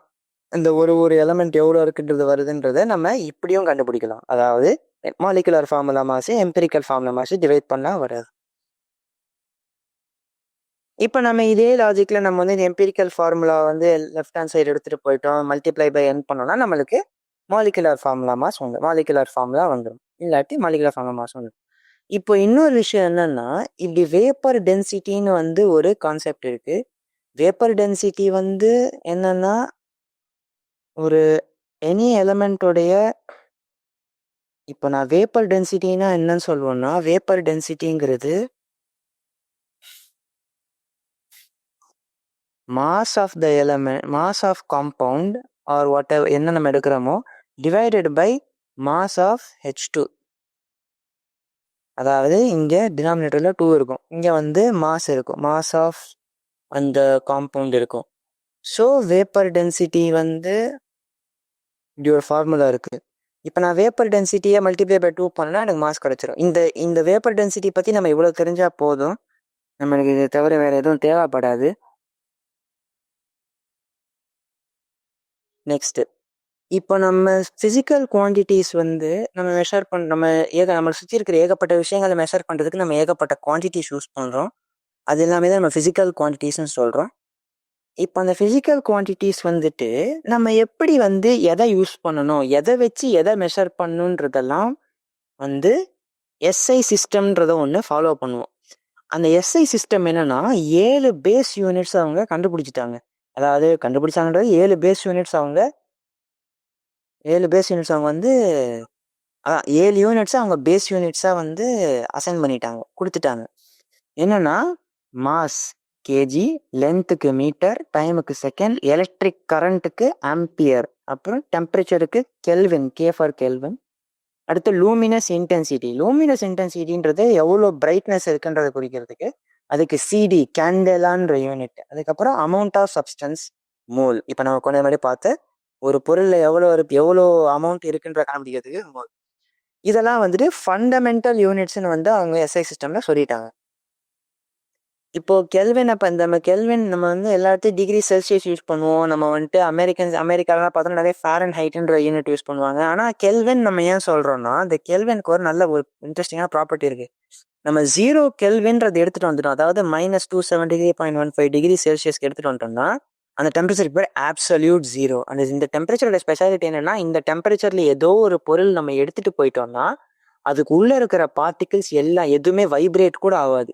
A: இந்த ஒரு எலமெண்ட் எவ்வளோ இருக்குன்றது வருதுன்றதை நம்ம இப்படியும் கண்டுபிடிக்கலாம். அதாவது மாலிகுலர் ஃபார்முலா மாசு எம்பிரிக்கல் ஃபார்முலா மாசு டிவைட் பண்ணால் வராது. இப்போ நம்ம இதே லாஜிக்கில் நம்ம வந்து எம்பிரிக்கல் ஃபார்முலா வந்து லெஃப்ட் ஹேண்ட் சைடு எடுத்துகிட்டு போயிட்டோம், மல்டிப்ளை பை n பண்ணோம்னா நம்மளுக்கு மாலிகுலர் ஃபார்முலா மாஸ் வந்துடும். மாலிகுலர் ஃபார்முலா வந்துடும், இல்லாட்டி மாலிகுலர் ஃபார்முலா மாஸ் வந்துடும். இப்போ இன்னொரு விஷயம் என்னன்னா, இப்படி வேப்பர் டென்சிட்டின்னு வந்து ஒரு கான்செப்ட் இருக்கு. வேப்பர் டென்சிட்டி வந்து என்னன்னா, ஒரு எனி எலமெண்ட்டோடைய இப்போ நான் வேப்பர் டென்சிட்டின்னா என்னன்னு சொல்லுவேன்னா, வேப்பர் டென்சிட்டிங்கிறது mass of the element, mass of compound or whatever என்ன நம்ம எடுக்கிறோமோ divided by mass of H2. அதாவது இங்கே டினாமினேட்டரில் 2 இருக்கும், இங்கே வந்து மாஸ் இருக்கும், மாஸ் ஆஃப் அந்த காம்பவுண்ட் இருக்கும். ஸோ வேப்பர் டென்சிட்டி வந்து இப்படி ஒரு ஃபார்முலா இருக்குது. இப்போ நான் வேப்பர் டென்சிட்டியை மல்டிப்ளை பை 2 பண்ணால் எனக்கு மாஸ் கிடச்சிரும். இந்த வேப்பர் டென்சிட்டி பற்றி நம்ம இவ்வளோ தெரிஞ்சால் போதும், நம்மளுக்கு இதை தவிர வேறு எதுவும் தேவைப்படாது. நெக்ஸ்ட்டு, இப்போ நம்ம ஃபிசிக்கல் குவான்டிட்டிஸ் வந்து நம்ம மெஷர் நம்ம நம்மளை சுற்றி இருக்கிற ஏகப்பட்ட விஷயங்களை மெஷர் பண்ணுறதுக்கு நம்ம ஏகப்பட்ட குவான்டிட்டிஸ் யூஸ் பண்ணுறோம். அது எல்லாமே தான் நம்ம ஃபிசிக்கல் குவான்டிட்டிஸ்ன்னு சொல்கிறோம். இப்போ அந்த ஃபிசிக்கல் குவான்டிட்டிஸ் வந்துட்டு நம்ம எப்படி வந்து எதை யூஸ் பண்ணணும், எதை வச்சு எதை மெஷர் பண்ணணுன்றதெல்லாம் வந்து எஸ்ஐ சிஸ்டம்ன்றத ஒன்று ஃபாலோ பண்ணுவோம். அந்த எஸ்ஐ சிஸ்டம் என்னன்னா 7 பேஸ் யூனிட்ஸ் அவங்க கண்டுபிடிச்சிட்டாங்க. அதாவது கண்டுபிடிச்சாங்கன்றது 7 பேஸ் யூனிட்ஸ் அவங்க வந்து 7 யூனிட்ஸை அவங்க பேஸ் யூனிட்ஸாக வந்து அசைன் பண்ணிட்டாங்க, கொடுத்துட்டாங்க. என்னன்னா மாஸ் கேஜி, லென்த்துக்கு மீட்டர், டைமுக்கு செகண்ட், எலக்ட்ரிக் கரண்ட்டுக்கு ஆம்பியர், அப்புறம் டெம்பரேச்சருக்கு கெல்வின், கே ஃபார் கெல்வின். அடுத்து லூமினஸ் இன்டென்சிட்டி. லூமினஸ் இன்டென்சிட்டின்றது எவ்வளோ பிரைட்னஸ் இருக்குன்றதை குறிக்கிறதுக்கு அதுக்கு சிடி, கேண்டலான்ற யூனிட். அதுக்கப்புறம் அமௌண்ட் ஆஃப் சப்ஸ்டன்ஸ், மோல். இப்போ நம்ம கொஞ்சம் மாதிரி பார்த்து ஒரு பொருளில் எவ்வளோ அமௌண்ட் இருக்குன்ற கண்டுபிடிக்கிறதுக்கு மோல். இதெல்லாம் வந்துட்டு ஃபண்டமெண்டல் யூனிட்ஸ்ன்னு வந்து அவங்க எஸ்ஐ சிஸ்டம்ல சொல்லிட்டாங்க. இப்போ கெல்வின், அப்போ நம்ம கெல்வின் நம்ம வந்து எல்லாத்தையும் டிகிரி செல்சியஸ் யூஸ் பண்ணுவோம். நம்ம வந்துட்டு அமெரிக்காலாம் பார்த்தோம்னா நிறைய ஃபாரன் ஹைட்ன்ற யூனிட் யூஸ் பண்ணுவாங்க. ஆனால் கெல்வின் நம்ம ஏன் சொல்கிறோம்னா, இந்த கெல்வினுக்கு ஒரு நல்ல ஒரு இன்ட்ரெஸ்டிங்கான ப்ராப்பர்ட்டி இருக்குது. நம்ம 0 கெல்வின்றது எடுத்துகிட்டு வந்துட்டோம், அதாவது -273.15 டிகிரி செல்சியஸ்க்கு எடுத்துகிட்டு வந்துட்டோம்னா அந்த டெம்பரேச்சர் பேர் ஆப்சல்யூட் 0. அந்த இந்த டெம்பரேச்சரோட ஸ்பெஷாலிட்டி என்னன்னா, இந்த டெம்பரேச்சர்ல ஏதோ ஒரு பொருள் நம்ம எடுத்துகிட்டு போயிட்டோம்னா அதுக்கு உள்ளே இருக்கிற பார்ட்டிகிள்ஸ் எல்லாம் எதுவுமே வைப்ரேட் கூட ஆகாது,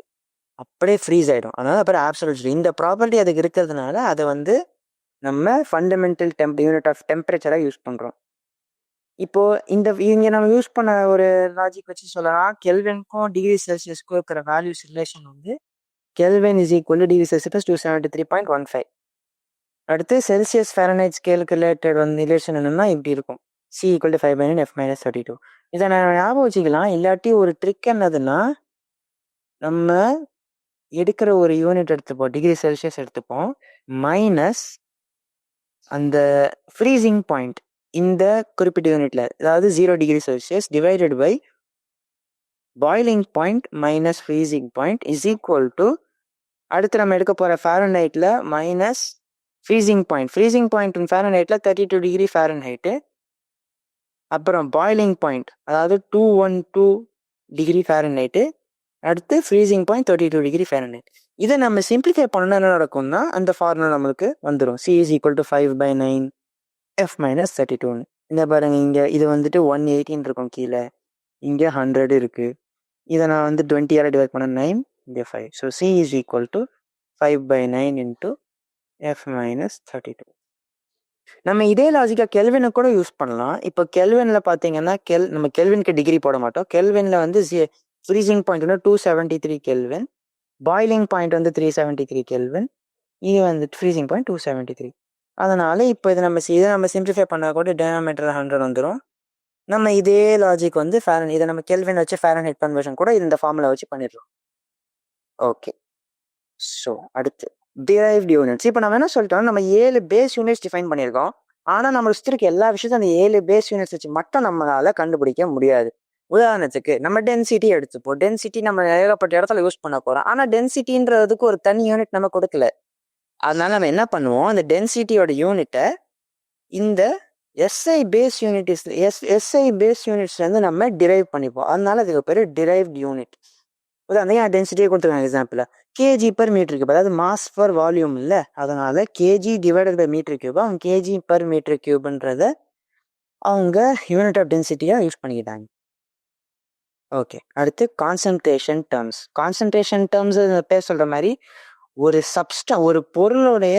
A: அப்படியே ஃப்ரீஸ் ஆகிடும். அதனால அப்புறம் ஆப்சல்யூட். இந்த ப்ராப்பர்ட்டி அதுக்கு இருக்கிறதுனால அதை வந்து நம்ம ஃபண்டமெண்டல் யூனிட் ஆஃப் டெம்பரேச்சராக யூஸ் பண்ணுறோம். இப்போது இங்கே நம்ம யூஸ் பண்ண ஒரு லாஜிக் வச்சு சொல்லலாம், கெல்வினுக்கும் டிகிரி செல்சியஸ்க்கும் இருக்கிற வேல்யூஸ் ரிலேஷன் வந்து kelvin is equal to degree Celsius 273.15. அடுத்து செல்சியஸ் ஃபாரன்ஹைட் ஸ்கேலுக்கு ரிலேட்டட் வந்து ரிலேஷன் என்னன்னா இப்படி இருக்கும், C = 5/9 F - 32. இதை நான் ஞாபகம் வச்சுக்கலாம். இல்லாட்டி ஒரு ட்ரிக் என்னதுன்னா, நம்ம எடுக்கிற ஒரு யூனிட் எடுத்துப்போம், டிகிரி செல்சியஸ் எடுத்துப்போம், மைனஸ் அந்த ஃப்ரீசிங் பாயிண்ட் இந்த குறிப்பிட்ட யூனிட்ல, அதாவது 0 degree Celsius divided by boiling point minus freezing point is equal to, அடுத்து நம்ம எடுக்க போகிற ஃபாரன்ஹைட்டில் மைனஸ் ஃப்ரீசிங் பாயிண்ட் ஃபாரன்ஹைட்டில் 32 டிகிரி ஃபாரன்ஹைட்டு, அப்புறம் பாய்லிங் பாயிண்ட் அதாவது 212 டிகிரி ஃபாரன்ஹைட்டு, அடுத்து ஃப்ரீசிங் பாயிண்ட் 32 டிகிரி ஃபாரன்ஹைட். இதை நம்ம சிம்பிளிஃபை பண்ணால் என்ன நடக்கும்னா அந்த ஃபார்முலா நம்மளுக்கு வந்துடும், C = 5/9 F - 32. இந்த பாருங்க, இங்கே இது வந்துட்டு 118 இருக்கும், கீழே இங்கே 100 இருக்கு. இதை நான் வந்து 20 டிவைட் பண்ண 9, இங்கே 5. So C = 5/9 into F - 32. நம்ம இதே லாஜிக்காக கெல்வினை கூட யூஸ் பண்ணலாம். இப்போ கெல்வினில் பார்த்தீங்கன்னா நம்ம கெல்வினுக்கு டிகிரி போட மாட்டோம். கெல்வினில் வந்து ஃப்ரீசிங் பாயிண்ட் வந்து 273 கெல்வின், பாய்லிங் பாயிண்ட் வந்து 373 கெல்வின், இது வந்து ஃப்ரீசிங் பாயிண்ட் 273. அதனால இப்போ இதை நம்ம சிம்பிளிஃபை பண்ணால் கூட டினாமினேட்டர் 100 வந்துடும். நம்ம இதே லாஜிக் வந்து இதை நம்ம கெல்வின் வச்சு ஃபாரன்ஹைட் கன்வர்ஷன் கூட இந்த ஃபார்முலா வச்சு பண்ணிடுறோம். ஓகே. ஸோ அடுத்து டிரைவ்டு யூனிட்ஸ். இப்போ நம்ம என்ன சொல்லிட்டோம், நம்ம 7 பேஸ் யூனிட்ஸ் டிஃபைன் பண்ணியிருக்கோம். ஆனால் நம்ம சுற்றி இருக்க எல்லா விஷயத்தையும் அந்த 7 பேஸ் யூனிட்ஸ் வச்சு மட்டும் நம்மளால கண்டுபிடிக்க முடியாது. உதாரணத்துக்கு நம்ம டென்சிட்டி எடுத்துப்போம். டென்சிட்டி நம்ம ஏகப்பட்ட இடத்துல யூஸ் பண்ண போகிறோம். ஆனால் டென்சிட்டின்றதுக்கு ஒரு தனி யூனிட் நம்ம கொடுக்கல. அதனால நம்ம என்ன பண்ணுவோம், அந்த டென்சிட்டியோட யூனிட்டை இந்த எஸ்ஐ பேஸ் யூனிட்ஸ்லேருந்து நம்ம டிரைவ் பண்ணிப்போம். அதனால அதுக்கு பேர் டிரைவ்டு யூனிட். உதாரணத்துக்கு டென்சிட்டியை கொடுத்துருக்காங்க example KG per metre cube, அதாவது மாஸ் பர் வால்யூம் இல்லை, அதனால KG divided by metre cube, அவங்க கேஜி பர் மீட்டர் கியூப்ன்றத அவங்க யூனிட் ஆஃப் டென்சிட்டியாக யூஸ் பண்ணிக்கிட்டாங்க. ஓகே. அடுத்து கான்சன்ட்ரேஷன் டேர்ம்ஸ். கான்சன்ட்ரேஷன் டேர்ம்ஸ் பேர் சொல்கிற மாதிரி ஒரு பொருளுடைய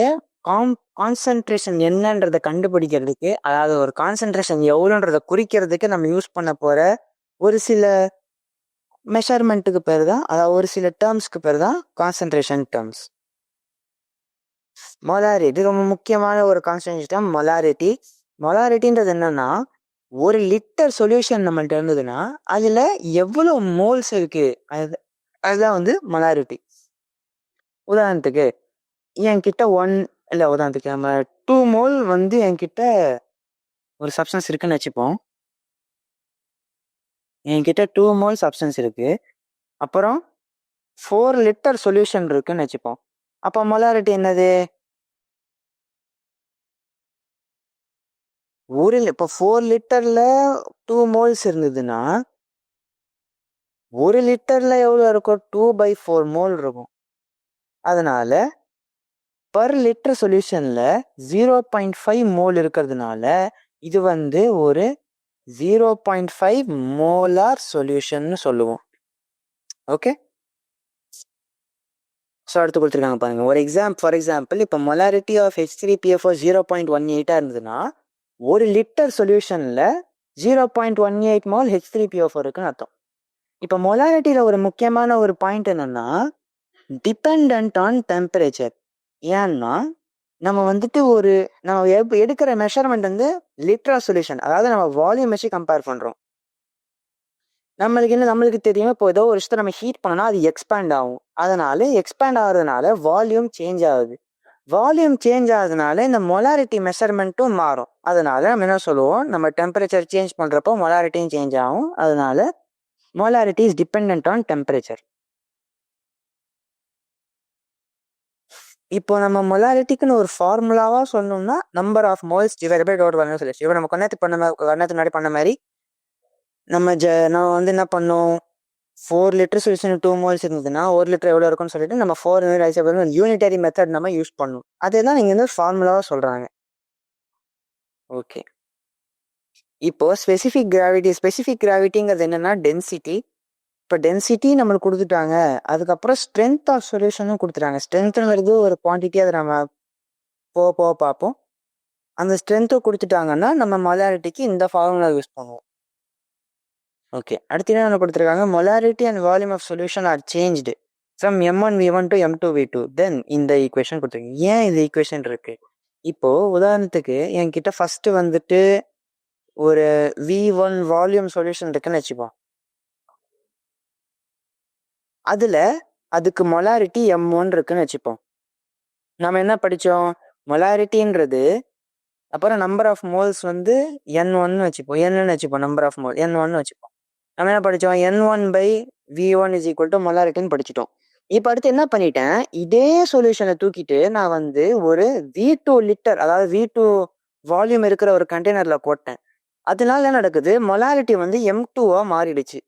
A: கான்சன்ட்ரேஷன் என்னன்றதை கண்டுபிடிக்கிறதுக்கு, அதாவது ஒரு கான்சன்ட்ரேஷன் எவ்வளோன்றதை குறிக்கிறதுக்கு நம்ம யூஸ் பண்ண போகிற ஒரு சில மெஷர்மெண்ட்டுக்கு பேர் தான், அதாவது ஒரு சில டேர்ம்ஸ்க்கு பேர் தான் கான்சன்ட்ரேஷன் டேர்ம்ஸ். மொலாரிட்டி ரொம்ப முக்கியமான ஒரு கான்சன்ட்ரேஷன் டேர்ம் மொலாரிட்டி. மொலாரிட்டின்றது என்னன்னா, ஒரு லிட்டர் சொல்யூஷன் நம்மள்ட்ட இருந்ததுன்னா அதில் எவ்வளோ மோல்ஸ் இருக்கு, அதுதான் வந்து மொலாரிட்டி. உதாரணத்துக்கு என்கிட்ட உதாரணத்துக்கு நம்ம 2 மோல் வந்து என்கிட்ட ஒரு சப்ஸ்டன்ஸ் இருக்குன்னு வச்சுப்போம். என்கிட்ட 2 மோல் சப்ஸ்டன்ஸ் இருக்கு, அப்புறம் 4 லிட்டர் சொல்யூஷன் இருக்குன்னு வச்சுப்போம். அப்போ மொலாரிட்டி என்னது? இப்போ 4 லிட்டர்ல 2 மோல்ஸ் இருந்ததுன்னா 1 லிட்டர்ல எவ்வளோ இருக்கும்? 2/4 மோல் இருக்கும். அதனால பர் லிட்டர் சொல்யூஷன்ல 0.5 மோல் இருக்கிறதுனால இது வந்து ஒரு 0.5 மோலார் சொல்யூஷன் சொல்லுவோம். ஓகே. ஸோ அடுத்து கொடுத்துருக்காங்க பாருங்க. ஃபார் எக்ஸாம்பிள் இப்போ மொலாரிட்டி ஆஃப் H3PFO 0.18 இருந்ததுன்னா 1 லிட்டர் சொல்யூஷன்ல 0.18 மோல் H3PO4 இருக்குன்னு அர்த்தம். இப்போ மொலாரிட்டியில் ஒரு முக்கியமான ஒரு பாயிண்ட் என்னன்னா, டிபெண்ட் ஆன் டெம்பரேச்சர். ஏன்னா நம்ம வந்துட்டு நம்ம எடுக்கிற மெஷர்மெண்ட் வந்து லிட்டர் சொல்யூஷன், அதாவது நம்ம வால்யூம் வச்சு கம்பேர் பண்ணுறோம். நம்மளுக்கு தெரியும், இப்போ ஏதோ ஒரு விஷயத்தை நம்ம ஹீட் பண்ணோம்னா அது எக்ஸ்பேண்ட் ஆகும். அதனால எக்ஸ்பேண்ட் ஆகுறதுனால வால்யூம் சேஞ்ச் ஆகுது. வால்யூம் சேஞ்ச் ஆகுறதுனால இந்த மொலாரிட்டி மெஷர்மெண்ட்டும் மாறும். அதனால நம்ம என்ன சொல்லுவோம், நம்ம டெம்பரேச்சர் சேஞ்ச் பண்ணுறப்போ மொலாரிட்டியும் சேஞ்ச் ஆகும். அதனால molarity is depend on temperature. இப்போ நம்ம மொலாரிட்டிக்குன்னு ஒரு ஃபார்முலாவா சொல்லணும்னா number of moles divide by total volume சொல்லிச்சு. இப்போ நம்ம கண்ணத்துக்கு முன்னாடி பண்ண மாதிரி நம்ம வந்து என்ன பண்ணோம், 4 லிட்டர் சொல்யூஷன் 2 மோல்ஸ் இருந்ததுன்னா 1 லிட்டர் எவ்வளோ இருக்குன்னு சொல்லிட்டு நம்ம 4 யூனிட்டரி மெத்தட் நம்ம யூஸ் பண்ணணும். அதே தான் நீங்கள் வந்து ஃபார்முலாவா சொல்கிறாங்க. ஓகே. இப்போ ஸ்பெசிஃபிக் கிராவிட்டிங்கிறது என்னன்னா டென்சிட்டி. இப்போ டென்சிட்டி நம்மளுக்கு கொடுத்துட்டாங்க, அதுக்கப்புறம் ஸ்ட்ரென்த் ஆஃப் சொல்யூஷனும் கொடுத்துட்டாங்க. ஸ்ட்ரென்த்துங்கிறது ஒரு குவான்டிட்டி, அதை நம்ம போக பார்ப்போம். அந்த ஸ்ட்ரென்த்தை கொடுத்துட்டாங்கன்னா நம்ம மொலாரிட்டிக்கு இந்த ஃபார்முலா யூஸ் பண்ணுவோம். ஓகே. அடுத்து என்ன கொடுத்துருக்காங்க, molarity and volume of solution are changed from M1V1 to M2V2 then இந்த ஈக்குவேஷன் கொடுத்துருக்கீங்க. ஏன் இந்த ஈக்குவேஷன் இருக்கு? இப்போ உதாரணத்துக்கு என்கிட்ட ஃபர்ஸ்ட் வந்துட்டு ஒரு V1 வால்யூம் சொல்யூஷன் இருக்குன்னு வச்சுப்போம். அதுக்கு மொலாரிட்டி M1 இருக்குன்னு வச்சுப்போம். நம்ம என்ன படித்தோம், மொலாரிட்டின்றது அப்புறம் நம்பர் ஆஃப் மோல்ஸ் வந்து N1 வச்சுப்போம். நம்பர் ஆஃப் மோல் N1 வச்சுப்போம். நம்ம என்ன படித்தோம், N1/V1 இஸ் ஈக்குவல் டு மொலாரிட்டின்னு படிச்சிட்டோம். இப்போ அடுத்து என்ன பண்ணிட்டேன், இதே சொல்யூஷனை தூக்கிட்டு நான் வந்து ஒரு V2 லிட்டர், அதாவது V2 வால்யூம் இருக்கிற ஒரு கண்டெய்னர்ல போட்டேன். அதனால என்ன நடக்குது, மொலாரிட்டி வந்து M2வா மாறிடுச்சு.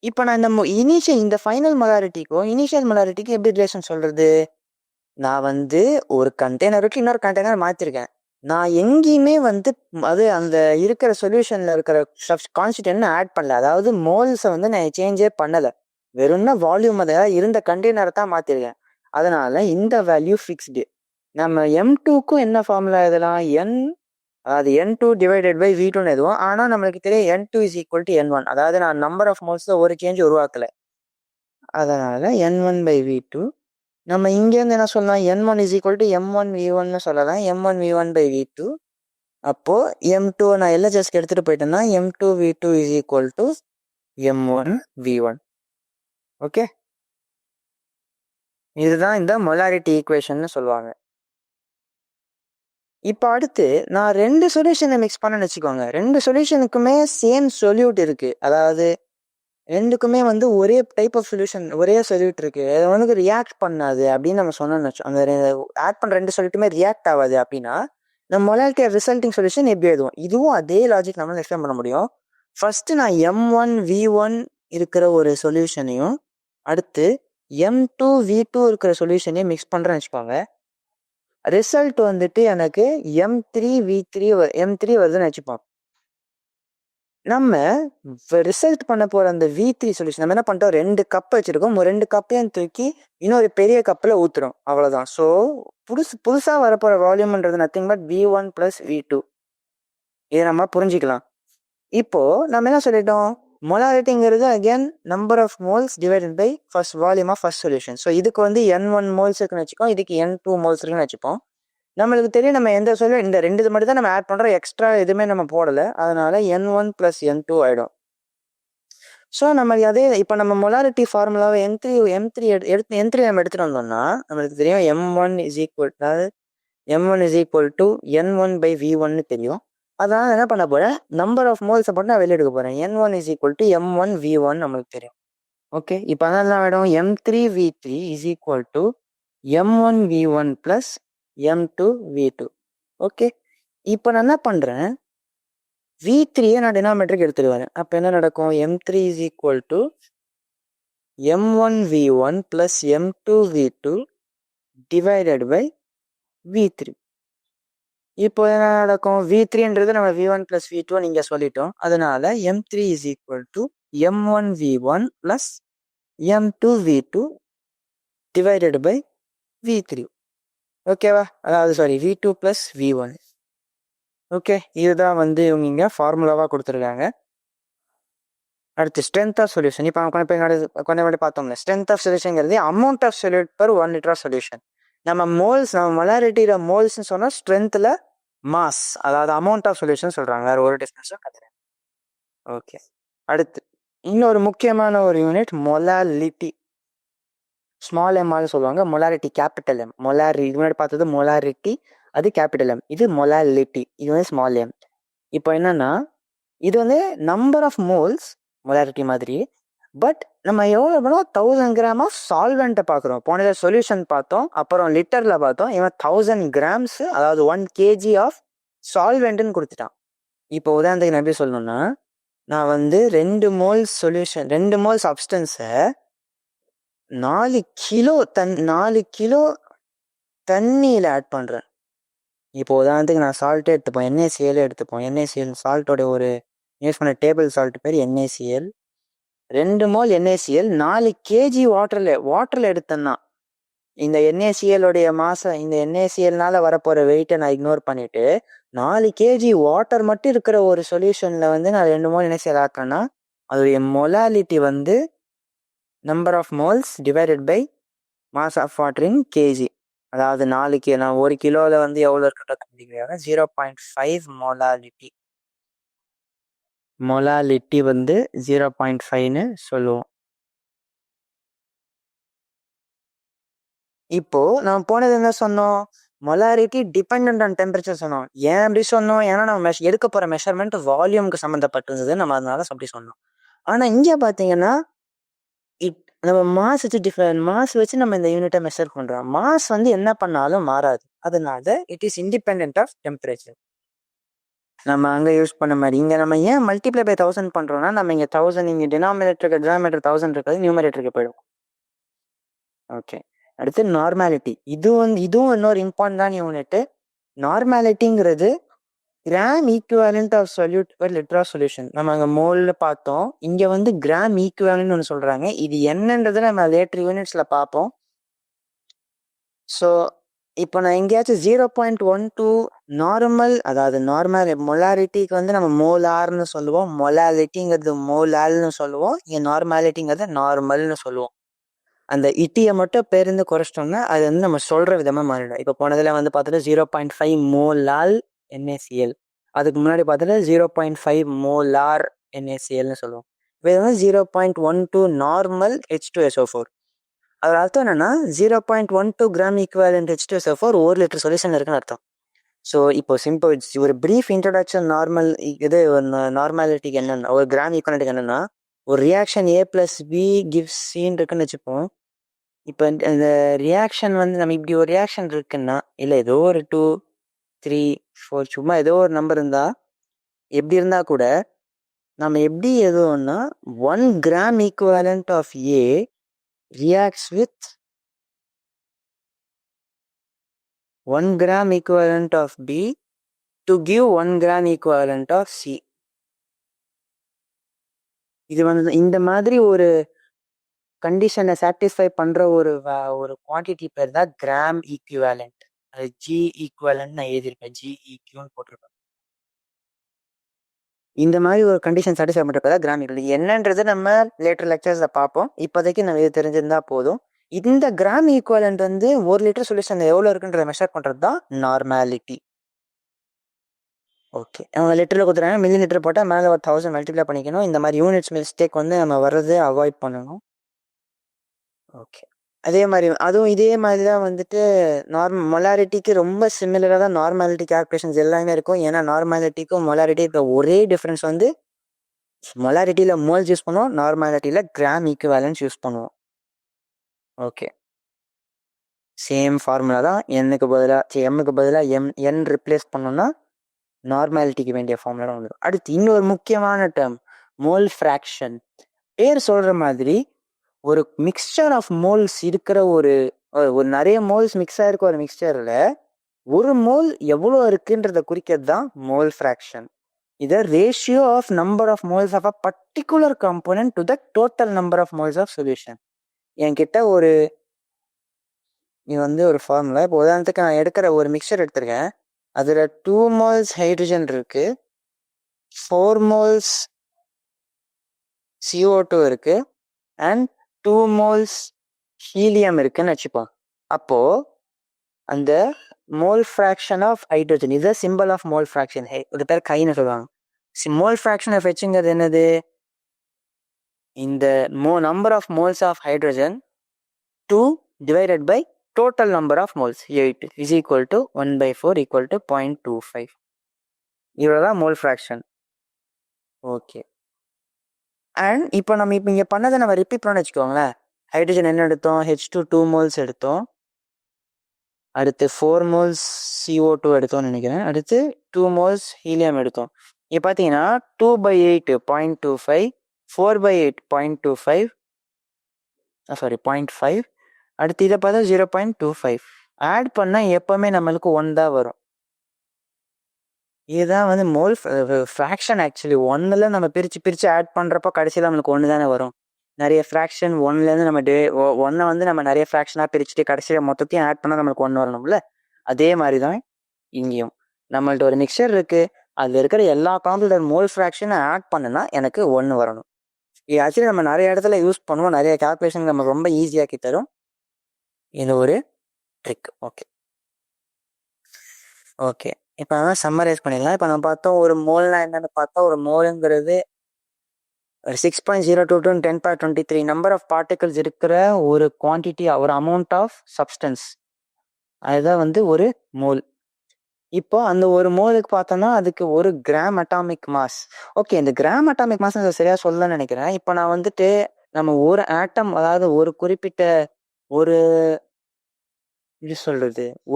A: இப்போ நான் இந்த ஃபைனல் மொலாரிட்டிக்கும் இனிஷியல் மொலாரிட்டிக்கும் எப்படி ரிலேஷன் சொல்றது, நான் வந்து ஒரு கண்டெய்னருக்கு இன்னொரு கண்டெய்னர் மாற்றிருக்கேன். நான் எங்கேயுமே வந்து அந்த இருக்கிற சொல்யூஷன்ல இருக்கிற கான்ஸ்டன்ட் ஆட் பண்ணல, அதாவது மோல்ஸை வந்து நான் சேஞ்சே பண்ணலை, வெறும்னா வால்யூம் அதை இருந்த கண்டெய்னரை தான் மாற்றிருக்கேன். அதனால இந்த வேல்யூ ஃபிக்ஸ்டு. நம்ம M2க்கும் என்ன ஃபார்முலா எழுதலாம், அதாவது N2 டிவைடட் பை V2ன்னு எதுவும், ஆனால் நம்மளுக்கு தெரியும் N2 is equal to N1, அதாவது நான் நம்பர் ஆஃப் மோல்ஸில் ஒரு சேஞ்ச் உருவாக்கலை. அதனால N1/V2. நம்ம இங்கேருந்து என்ன சொல்லலாம், N1 இஸ் ஈக்குவல் டு M1V1ன்னு சொல்லலாம், M1V1/V2. அப்போது M2 நான் LHSக்கு எடுத்துகிட்டு போயிட்டேன்னா M2V2 is equal to M1V1. Okay. இதுதான் இந்த மொலாரிட்டி ஈக்குவேஷன் சொல்லுவாங்க. இப்போ அடுத்து நான் 2 சொல்யூஷனை மிக்ஸ் பண்ணேன்னு வச்சுக்கோங்க. 2 சொல்யூஷனுக்குமே சேம் சொல்யூட் இருக்கு. அதாவது 2க்குமே வந்து ஒரே டைப் ஆஃப் சொல்யூஷன், ஒரே சொல்யூட் இருக்கு. அது வந்து ரியாக்ட் பண்ணாது அப்படின்னு நம்ம சொன்னோம்னு வச்சோம். அந்த ஆட் பண்ண 2 சொல்யூட்டுமே ரியாக்ட் ஆகாது அப்படின்னா நம்ம மொலாரிட்டி ரிசல்ட்டிங் சொல்யூஷன் எப்படி எழுதுவோம்? இதுவும் அதே லாஜிக் நம்மளால எக்ஸ்பிளைன் பண்ண முடியும். ஃபர்ஸ்ட் நான் M1V1 இருக்கிற ஒரு சொல்யூஷனையும் அடுத்து M2V2 இருக்கிற சொல்யூஷனையும் மிக்ஸ் பண்றேன்னு வச்சுக்கோங்க. ரிசல்ட் வந்துட்டு எனக்கு M3 வருதுன்னு வச்சுப்போம். நம்ம ரிசல்ட் பண்ண போற அந்த V3 சொல்யூஷன் நம்ம என்ன பண்ணிட்டோம், 2 கப் வச்சிருக்கோம். 2 கப்பையும் தூக்கி இன்னொரு பெரிய கப்பில் ஊத்துறோம், அவ்வளவுதான். ஸோ புதுசா வரப்போற வால்யூம்ன்றது நத்திங் பட் V1 + V2. இதை நம்ம புரிஞ்சுக்கலாம். இப்போ நம்ம என்ன சொல்லிட்டோம், மொலாரிட்டிங்கிறது again number of moles divided by first volume of first solution. So இதுக்கு வந்து N1 மோல்ஸ் இருக்குன்னு வச்சுக்கோம், இதுக்கு N2 மோல்ஸ் இருக்குன்னு வச்சுப்போம். நம்மளுக்கு தெரியும் நம்ம எந்த சொல்யூஷன் இந்த 2 இது மட்டும் தான் நம்ம ஆட் பண்றோம், எக்ஸ்ட்ரா எதுவுமே நம்ம போடல. அதனால N1 + N2 ஆயிடும். ஸோ நம்ம அதே இப்போ நம்ம மொலாரிட்டி ஃபார்முலாவை N3 நம்ம எடுத்துட்டு வந்தோம்னா நம்மளுக்கு தெரியும் M1 = N1/V1 தெரியும். அதனால என்ன பண்ண போறேன், நம்பர் ஆஃப் மோல்ஸை போட்டு நான் வெளியே எடுக்க போறேன். N1 = M1V1 நம்மளுக்கு தெரியும். ஓகே, இப்போ அதனால என்ன ஆகிடும், M3V3 = M1V1 + M2V2. ஓகே, இப்போ நான் என்ன பண்றேன், V3 நான் டினாமினேட்டருக்கு எடுத்துட்டு வரேன். அப்போ என்ன நடக்கும், M3 = M1V1 + M2V2 divided by V3. இப்போ என்ன நடக்கும், V3ன்றது நம்ம V1 + V2 நீங்க சொல்லிட்டோம். அதனால M3 = M1V1 + M2V2 divided by V3. ஓகேவா, அதாவது சாரி V2 + V1. ஓகே, இதுதான் வந்து இவங்க இங்கே ஃபார்முலாவாக கொடுத்துருக்காங்க. அடுத்து ஸ்ட்ரென்த் ஆஃப் சொல்யூஷன். இப்போ கொஞ்சம் முன்னாடி பார்த்தோம்ல, ஸ்ட்ரென்த் ஆஃப் சொல்யூஷன்ங்கிறது amount of solute per 1 liter of solution. நம்ம மொலாரிட்டியில மோல்ஸ்ன்னு சொன்னால் ஸ்ட்ரென்த்தில் மாஸ், அதாவது அமௌண்ட் ஆஃப் சொல்யூஷன் சொல்கிறாங்க, வேறு ஒரு டிஃப்ரென்ஸும் கிடையாது. ஓகே, அடுத்து இன்னொரு முக்கியமான ஒரு யூனிட் மொலாலிட்டி. ஸ்மால் எம்மாலும் சொல்லுவாங்க, மொலாரிட்டி கேபிட்டல் எம். இது முன்னாடி பார்த்தது மொலாரிட்டி, அது கேபிட்டல் எம். இது மொலாலிட்டி, இது வந்து ஸ்மால் எம். இப்போ என்னன்னா இது வந்து நம்பர் ஆஃப் மோல்ஸ் மொலாரிட்டி மாதிரி, பட் நம்ம எவ்வளோ பண்ணோம், 1000 கிராம் ஆஃப் சால்வெண்ட்டை பார்க்குறோம். போனதை சொல்யூஷன் பார்த்தோம், அப்புறம் லிட்டரில் பார்த்தோம். இவன் 1000 கிராம்ஸ், அதாவது 1 kg ஆஃப் சால்வெண்ட்டுன்னு கொடுத்துட்டான். இப்போ உதாரணத்துக்கு நான் எப்படி சொல்லணும்னா, நான் வந்து 2 மோல்ஸ் சொல்யூஷன், 2 மோல்ஸ் சப்ஸ்டன்ஸை 4 கிலோ தண்ணியில் ஆட் பண்ணுறேன். இப்போ உதாரணத்துக்கு நான் சால்ட்டே எடுத்துப்போம், NaCl எடுத்துப்போம். NaCl சால்ட்டோட ஒரு யூஸ் பண்ண டேபிள் சால்ட் பேர் NaCl. 2 மோல் NaCl 4 kg வாட்டரில் எடுத்தேன்னா இந்த NaCl மாசம், இந்த NaClனால வரப்போகிற வெயிட்டை நான் இக்னோர் பண்ணிட்டு 4 kg வாட்டர் மட்டும் இருக்கிற ஒரு சொல்யூஷனில் வந்து நான் 2 மோல் NaCl ஆக்கேன்னா அதோடைய மொலாலிட்டி வந்து number of moles divided by mass of water in kg. அதாவது 4 நான் 1 கிலோவில் வந்து எவ்வளோ இருக்கிறத கண்டுபிடிக்கிறாங்க, 0.5 மொலாலிட்டி வந்து 0.5ன்னு சொல்லுவோம். இப்போ நம்ம போனது என்ன சொன்னோம், மொலாரிட்டி டிபெண்ட் ஆன் டெம்பரேச்சர் சொன்னோம். ஏன் அப்படி சொன்னோம், ஏன்னா நம்ம எடுக்க போகிற மெஷர்மெண்ட் வால்யூமுக்கு சம்மந்தப்பட்டிருந்தது, நம்ம அதனால அப்படி சொன்னோம். ஆனால் இங்கே பார்த்தீங்கன்னா நம்ம மாஸ் வச்சு நம்ம இந்த யூனிட்டை மெஷர் பண்ணுறோம். மாஸ் வந்து என்ன பண்ணாலும் மாறாது, அதனால it is independent of temperature. நம்ம அங்கே யூஸ் பண்ண மாதிரி இங்கே நம்ம ஏன் மல்டிப்ளை பை 1000 பண்ணுறோம்னா, நம்ம இங்கே 1000 இங்கே டினாமினேட்டர் 1000 இருக்கிறது நியூமரேட்டருக்கு போயிடும். ஓகே, அடுத்து நார்மாலிட்டி. இதுவும் இன்னொரு இம்பார்ட்டன்டான யூனிட்டு. நார்மாலிட்டிங்கிறது gram equivalent of solute per liter of solution. நம்ம அங்கே மோல்ல பார்த்தோம், இங்கே வந்து கிராம் ஈக்குவேலண்ட் ஒன்று சொல்கிறாங்க. இது என்னன்றது நம்ம லேட்டர் யூனிட்ஸில் பார்ப்போம். ஸோ இப்போ நான் எங்கேயாச்சும் 0.12 நார்மல், அதாவது நார்மல் மொலாரிட்டிக்கு வந்து நம்ம மோலார்னு சொல்லுவோம், மொலாலிட்டிங்கிறது மோலால்னு சொல்லுவோம், இங்கே நார்மாலிட்டிங்கிறது நார்மல்னு சொல்லுவோம். அந்த இட்டியை மட்டும் பேருந்து குறைச்சிட்டோம்னா அது வந்து நம்ம சொல்கிற விதமாக மாறிடும். இப்போ போனதில் வந்து பார்த்துட்டு 0.5 மோலால் NaCl, அதுக்கு முன்னாடி பார்த்துட்டு 0.5 மோலார் NaClன்னு சொல்லுவோம். இப்போ இது வந்து 0.12 நார்மல் H2SO4. அதோட அர்த்தம் என்னன்னா 0.12 gram equivalent H2SO4 1 litre solution இருக்குன்னு அர்த்தம். ஸோ இப்போ சிம்பிள் ஒரு பிரீஃப் இன்ட்ரடக்ஷன் இது நார்மாலிட்டிக்கு என்னன்னா ஒரு கிராம் ஈக்குவலண்ட்டுக்கு என்னன்னா ஒரு ரியாக்ஷன் A+B gives C இருக்குன்னு வச்சுப்போம். இப்போ இந்த ரியாக்ஷன் வந்து நம்ம இப்படி ஒரு ரியாக்ஷன் இருக்குன்னா இல்லை ஏதோ ஒரு 2, 3, 4 சும்மா ஏதோ ஒரு நம்பர் இருந்தா எப்படி இருந்தா கூட நம்ம எப்படி எதுவும்னா 1 gram equivalent of A reacts with 1 gram equivalent of B to give 1 gram equivalent of C. இது வந்து இந்த மாதிரி ஒரு கண்டிஷனை சாட்டிஸ்ஃபை பண்ற ஒரு குவான்டிட்டி பேர் தான் கிராம் ஈக்குவலண்ட். அது G ஈக்குவலண்ட் நான் எழுதியிருப்பேன், GEQன்னு போட்டிருப்பேன். இந்த மாதிரி ஒரு கண்டிஷன் சாட்டிஸ்ஃபை பண்றப்ப தான் கிராம் ஈக்குவலண்ட் என்னன்றது நம்ம லேட்டர் லெக்சர்ஸ்ல பார்ப்போம். இப்போதைக்கு நம்ம இது தெரிஞ்சிருந்தா போதும். இந்த கிராம் ஈக்குவலண்ட் வந்து 1 லிட்டர் சொல்யூஷன் எவ்வளோ இருக்குன்றத மெஷர் பண்றது தான் நார்மாலிட்டி. ஓகே, அவங்க லிட்டரில் கொடுத்துறாங்க, மில்லி லிட்டர் போட்டால் மேலே ஒரு 1000 மல்டிப்ளை பண்ணிக்கணும். இந்த மாதிரி யூனிட்ஸ் மிஸ்டேக் வந்து நம்ம வர்றதை அவாய்ட் பண்ணணும். ஓகே, அதே மாதிரி அதுவும் இதே மாதிரி தான் வந்துட்டு மொலாரிட்டிக்கு ரொம்ப சிமிலராக தான் நார்மாலிட்டி கால்குலேஷன்ஸ் எல்லாமே இருக்கும். ஏன்னா நார்மாலிட்டிக்கும் மொலாரிட்டி இப்போ ஒரே டிஃப்ரென்ஸ் வந்து மொலாரிட்டியில் மோல்ஸ் யூஸ் பண்ணுவோம், நார்மாலிட்டியில் கிராம் ஈக்குவலன்ஸ் யூஸ் பண்ணுவோம். ஓகே, சேம் ஃபார்முலா தான். எம்முக்கு பதிலாக என் ரிப்ளேஸ் பண்ணோம்னா நார்மாலிட்டிக்கு வேண்டிய ஃபார்முலா வந்துடும். அடுத்து இன்னொரு முக்கியமான டேர்ம் மோல் ஃப்ராக்ஷன். பேர் சொல்ற மாதிரி ஒரு மிக்சர் ஆஃப் மோல்ஸ் இருக்கிற ஒரு நிறைய மோல்ஸ் மிக்ஸ் ஆயிருக்க ஒரு மிக்சர்ல ஒரு மோல் எவ்வளோ இருக்குன்றத குறிக்கிறது தான் மோல் ஃப்ராக்ஷன். இதை ratio of number of moles of a particular component to the total number of moles of solution. என்கிட்ட இது வந்து ஒரு ஃபார்முலா. இப்போ உதாரணத்துக்கு நான் எடுக்கிற ஒரு மிக்சர் எடுத்திருக்கேன். அதில் 2 moles ஹைட்ரஜன் இருக்கு, 4 moles CO2 இருக்கு, அண்ட் 2 moles ஹீலியம் இருக்குன்னு வச்சுப்போம். அப்போ அந்த மோல் ஃப்ராக்ஷன் ஆஃப் ஹைட்ரஜன், இது சிம்பிள் ஆஃப் மோல் ஃப்ராக்ஷன். ஒரு பேர் கைன்னு சொல்லுவாங்க. மோல் ஃப்ராக்ஷன் ஆஃப் ஹெச்ங்கிறது என்னது? இந்த number of moles of hydrogen 2 divided by total number of moles 8 is equal to 1/4 equal to 0.25. இவ்வளோதான் மோல் ஃப்ராக்ஷன். ஓகே, அண்ட் இப்போ நம்ம இங்கே பண்ணதை நம்ம ரிப்பீட் பண்ண வச்சுக்கோங்களேன். ஹைட்ரஜன் என்ன எடுத்தோம்? H2 2 moles எடுத்தோம். அடுத்து 4 moles CO2 எடுத்தோம்னு நினைக்கிறேன். அடுத்து 2 moles ஹீலியம் எடுத்தோம். இப்போ பார்த்தீங்கன்னா 2/8 0.25, 4/8 0.25, 0.5. அடுத்து இதை பார்த்தா 0.25. ஆட் பண்ணால் எப்போவுமே நம்மளுக்கு 1 தான் வரும். இதுதான் வந்து மோல் ஃப்ராக்ஷன். ஆக்சுவலி 1ல் நம்ம பிரித்து ஆட் பண்ணுறப்போ கடைசியில் நம்மளுக்கு 1 தானே வரும். நிறைய ஃப்ராக்ஷன் 1லேருந்து நம்ம 1 வந்து நம்ம நிறைய ஃப்ராக்ஷனாக பிரிச்சுட்டு கடைசியில் மொத்தத்தையும் ஆட் பண்ணால் நம்மளுக்கு 1 வரணும்ல. அதே மாதிரி தான் இங்கேயும் நம்மள்ட்ட ஒரு மிக்சர் இருக்குது, அதில் இருக்கிற எல்லா காம்பவுண்டோட மோல் ஃப்ராக்ஷனை ஆட் பண்ணுனா எனக்கு 1 வரணும். இது ஆக்சுவலி நம்ம நிறைய இடத்துல யூஸ் பண்ணுவோம், நிறைய கால்குலேஷன் நம்ம ரொம்ப ஈஸியாக்கி தரும். இது ஒரு ட்ரிக். ஓகே, இப்போ சம்மரைஸ் பண்ணிடலாம். இப்போ நம்ம பார்த்தோம் ஒரு மோல்னா என்னன்னு பார்த்தா, ஒரு மோலுங்கிறது ஒரு 6.02 to 10.23 நம்பர் ஆஃப் பார்ட்டிகல்ஸ் இருக்கிற ஒரு குவான்டிட்டி, ஒரு அமௌண்ட் ஆஃப் சப்ஸ்டன்ஸ், அதுதான் வந்து ஒரு மோல். இப்போ அந்த ஒரு மோலுக்கு பார்த்தோம்னா அதுக்கு ஒரு கிராம் அட்டாமிக் மாஸ். ஓகே, இந்த கிராம் அட்டாமிக் மாஸ் சரியா சொல்லணும்னு நினைக்கிறேன். இப்போ நான் வந்துட்டு நம்ம ஒரு ஆட்டம், அதாவது ஒரு குறிப்பிட்ட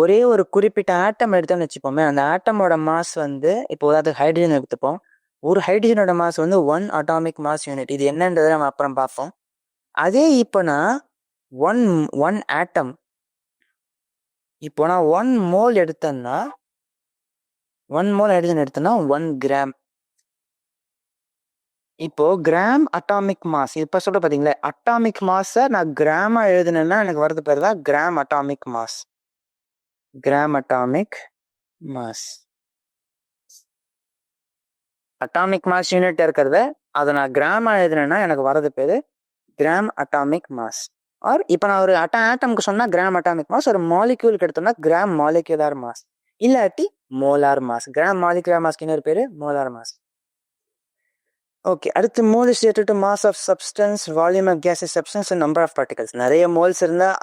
A: ஒரே ஒரு குறிப்பிட்ட ஆட்டம் எடுத்தோம்னு வச்சுப்போமே, அந்த ஆட்டமோட மாஸ் வந்து இப்போ அதாவது ஹைட்ரஜன் எடுத்துப்போம். ஒரு ஹைட்ரஜனோட மாஸ் வந்து 1 அட்டாமிக் மாஸ் யூனிட். இது என்னன்றதை நம்ம அப்புறம் பார்ப்போம். அதே இப்போ நான் ஒன் ஆட்டம், இப்போ நான் 1 மோல் எடுத்தேன்னா 1 மோல் ஹைட்ரஜன் எடுத்தேன்னா 1 கிராம். இப்போ கிராம் அட்டாமிக் மாஸ் இப்போ சொல்ற பார்த்தீங்களா, அட்டாமிக் மாஸை நான் கிராமா எழுதுனேன்னா எனக்கு வரது பேர் தான் gram atomic mass. Gram atomic mass, atomic mass unit இருக்கிறத அதை நான் கிராமா எழுதுனேன்னா எனக்கு வரது பேர் கிராம் அட்டாமிக் மாஸ். ஆர் இப்போ நான் ஒரு ஆட்டம்க்கு சொன்னா கிராம் அட்டாமிக் மாஸ், ஒரு மாலிக்யூலுக்கு எடுத்தோம்னா கிராம் மாலிகுலர் மாஸ், இல்லாட்டி மோலார் மாஸ். கிராம் மாலிகுலர் மாஸ்க்கு இன்னொரு பேர் மோலார் மாஸ். ஓகே. அடுத்து mole is related to mass of substance, volume of gases substance and number of particles. நிறைய மோல்ஸ் இருந்தால்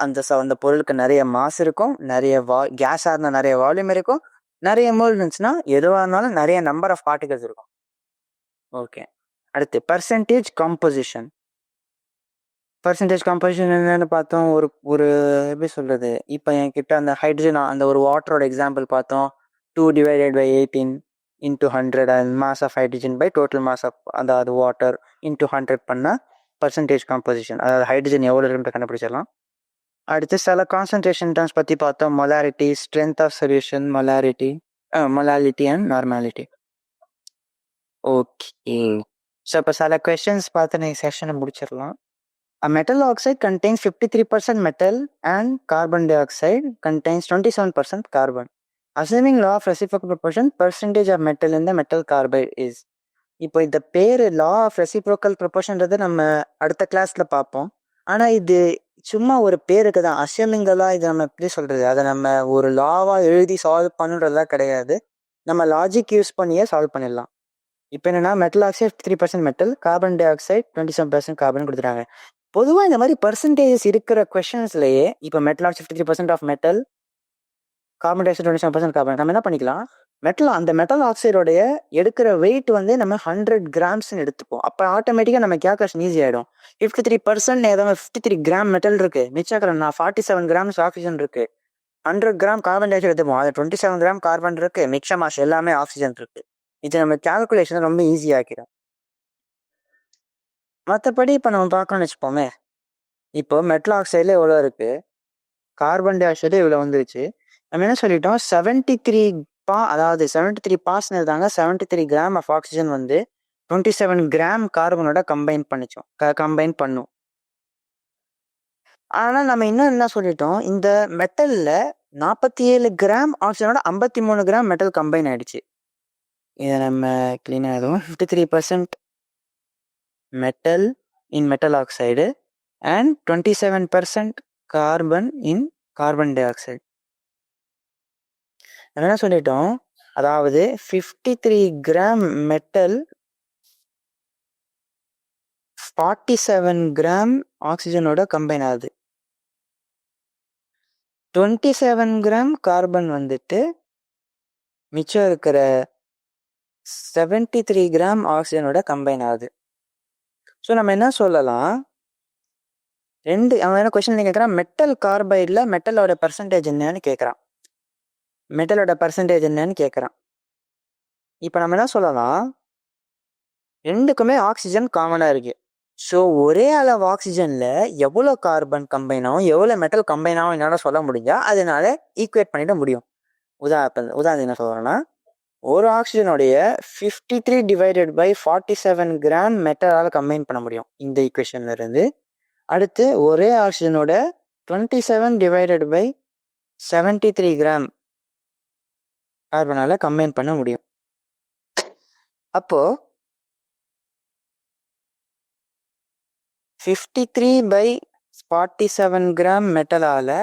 A: அந்த பொருளுக்கு நிறைய மாஸ் இருக்கும், நிறைய கேஸாக இருந்தால் நிறைய வால்யூம் இருக்கும், நிறைய மோல் இருந்துச்சுன்னா எதுவாக இருந்தாலும் நிறைய நம்பர் ஆஃப் பார்ட்டிகல்ஸ் இருக்கும். ஓகே. அடுத்து பர்சன்டேஜ் காம்போசிஷன். பர்சன்டேஜ் காம்போசிஷன் என்னென்னு பார்த்தோம். ஒரு எப்படி சொல்கிறது, இப்போ என்கிட்ட அந்த ஹைட்ரஜன் அந்த ஒரு வாட்டரோட எக்ஸாம்பிள் பார்த்தோம். 2/18 into 100 and mass of hydrogen by total mass of அதாவது வாட்டர் into 100 பண்ணால் பர்சன்டேஜ் காம்போசிஷன், அதாவது ஹைட்ரஜன் எவ்வளோ இருக்குன்னு கண்டுபிடிச்சிடலாம். அடுத்து சில கான்சன்ட்ரேஷன் டர்ம்ஸ் பற்றி பார்த்தோம். Molarity, strength of solution, molality and normality. Okay. So இப்போ சில கொஸ்டின்ஸ் பார்த்து நீங்கள் செஷனை முடிச்சிடலாம். A metal oxide contains 53% metal and carbon dioxide contains 27% carbon. Assuming law of reciprocal proportion, percentage of metal in the metal carbide is. இப்போ இந்த பேர் law of reciprocal proportionன்றது நம்ம அடுத்த கிளாஸ்ல பார்ப்போம். ஆனால் இது சும்மா ஒரு பேருக்கு தான். அசியமிங்கெல்லாம் இது நம்ம எப்படி சொல்றது, அதை நம்ம ஒரு லாவா எழுதி சால்வ் பண்ணுறதுலாம் கிடையாது. நம்ம லாஜிக் யூஸ் பண்ணியே சால்வ் பண்ணிடலாம். இப்போ என்னன்னா metal oxide 53% metal, carbon dioxide 27% carbon கொடுத்துட்டாங்க. பொதுவாக இந்த மாதிரி பர்சன்டேஜஸ் இருக்கிற கொஸ்டின்ஸ்லேயே இப்போ metal oxide 53% of metal, carbon dioxide 27% carbon, நம்ம என்ன பண்ணிக்கலாம், அந்த மெட்டல் ஆக்சைடோடைய எடுக்கிற வெயிட் வந்து நம்ம 100 கிராம்ஸ்ன்னு எடுத்துப்போம். அப்போ ஆட்டோமேட்டிக்காக நம்ம கேல்குலேஷன் ஈஸி ஆகிடும். 53% ஏதாவது 53 கிராம் மெட்டல் இருக்கு, மிச்சம் 47 கிராம்ஸ் ஆக்சிஜன் இருக்கு. 100 கிராம் கார்பன் டை ஆக்சைடு எடுத்துப்போம், அது 27 கிராம் கார்பன் இருக்கு, மிச்ச மாஸ் எல்லாமே ஆக்சிஜன் இருக்கு. இது நம்ம கேல்குலேஷன் ரொம்ப ஈஸியாக்கிடும். மற்றபடி இப்போ நம்ம பார்க்கணும்னு வச்சுப்போமே, இப்போ மெட்டல் ஆக்சைடில் எவ்வளோ இருக்குது, கார்பன் டை ஆக்சைடு இவ்வளோ வந்துருச்சு. நம்ம என்ன சொல்லிட்டோம், 73 அதாவது 73 பாஸ்ன்னு இருந்தாங்க. 73 கிராம் ஆஃப் ஆக்சிஜன் வந்து 27 கிராம் கார்பனோட கம்பைன் பண்ணும். ஆனால் நம்ம இன்னும் என்ன சொல்லிட்டோம், இந்த மெட்டலில் 47 கிராம் ஆக்சிஜனோட 53 கிராம் மெட்டல் கம்பைன் ஆயிடுச்சு. இதை நம்ம கிளீனாக எழுதுவோம். 53% metal in metal oxide and 27% carbon in carbon dioxide. நம்ம என்ன சொல்லிட்டோம், அதாவது 53 கிராம் மெட்டல் 47 கிராம் ஆக்சிஜனோட கம்பைன் ஆகுது. 27 கிராம் கார்பன் வந்துட்டு மிச்சம் இருக்கிற 73 கிராம் ஆக்சிஜனோட கம்பைன் ஆகுது. ஸோ நம்ம என்ன சொல்லலாம், அவன் என்ன கொஸ்டின் கேட்குறான், மெட்டல் கார்பைடில் மெட்டலோட பர்சன்டேஜ் என்னன்னு கேட்குறான். இப்போ நம்ம என்ன சொல்லலாம், ரெண்டுக்குமே ஆக்சிஜன் காமனாக இருக்கு. ஸோ ஒரே அளவு ஆக்சிஜனில் எவ்வளோ கார்பன் கம்பைன் ஆகும், எவ்வளோ மெட்டல் கம்பைன் ஆகும் என்னால் சொல்ல முடிஞ்சா அதனால ஈக்குவேட் பண்ணிட முடியும். உதாரணம் என்ன சொல்கிறேன்னா, ஒரு ஆக்சிஜனுடைய 53 டிவைடட் பை 47 கிராம் மெட்டலால் கம்பைன் பண்ண முடியும் இந்த ஈக்குவேஷன்ல இருந்து. அடுத்து ஒரே ஆக்சிஜனோட 27 டிவைடட் பை 73 கிராம் கார்பனால கம்பைன் பண்ண முடியும். அப்போ 53 பை 47 கிராம் மெட்டலால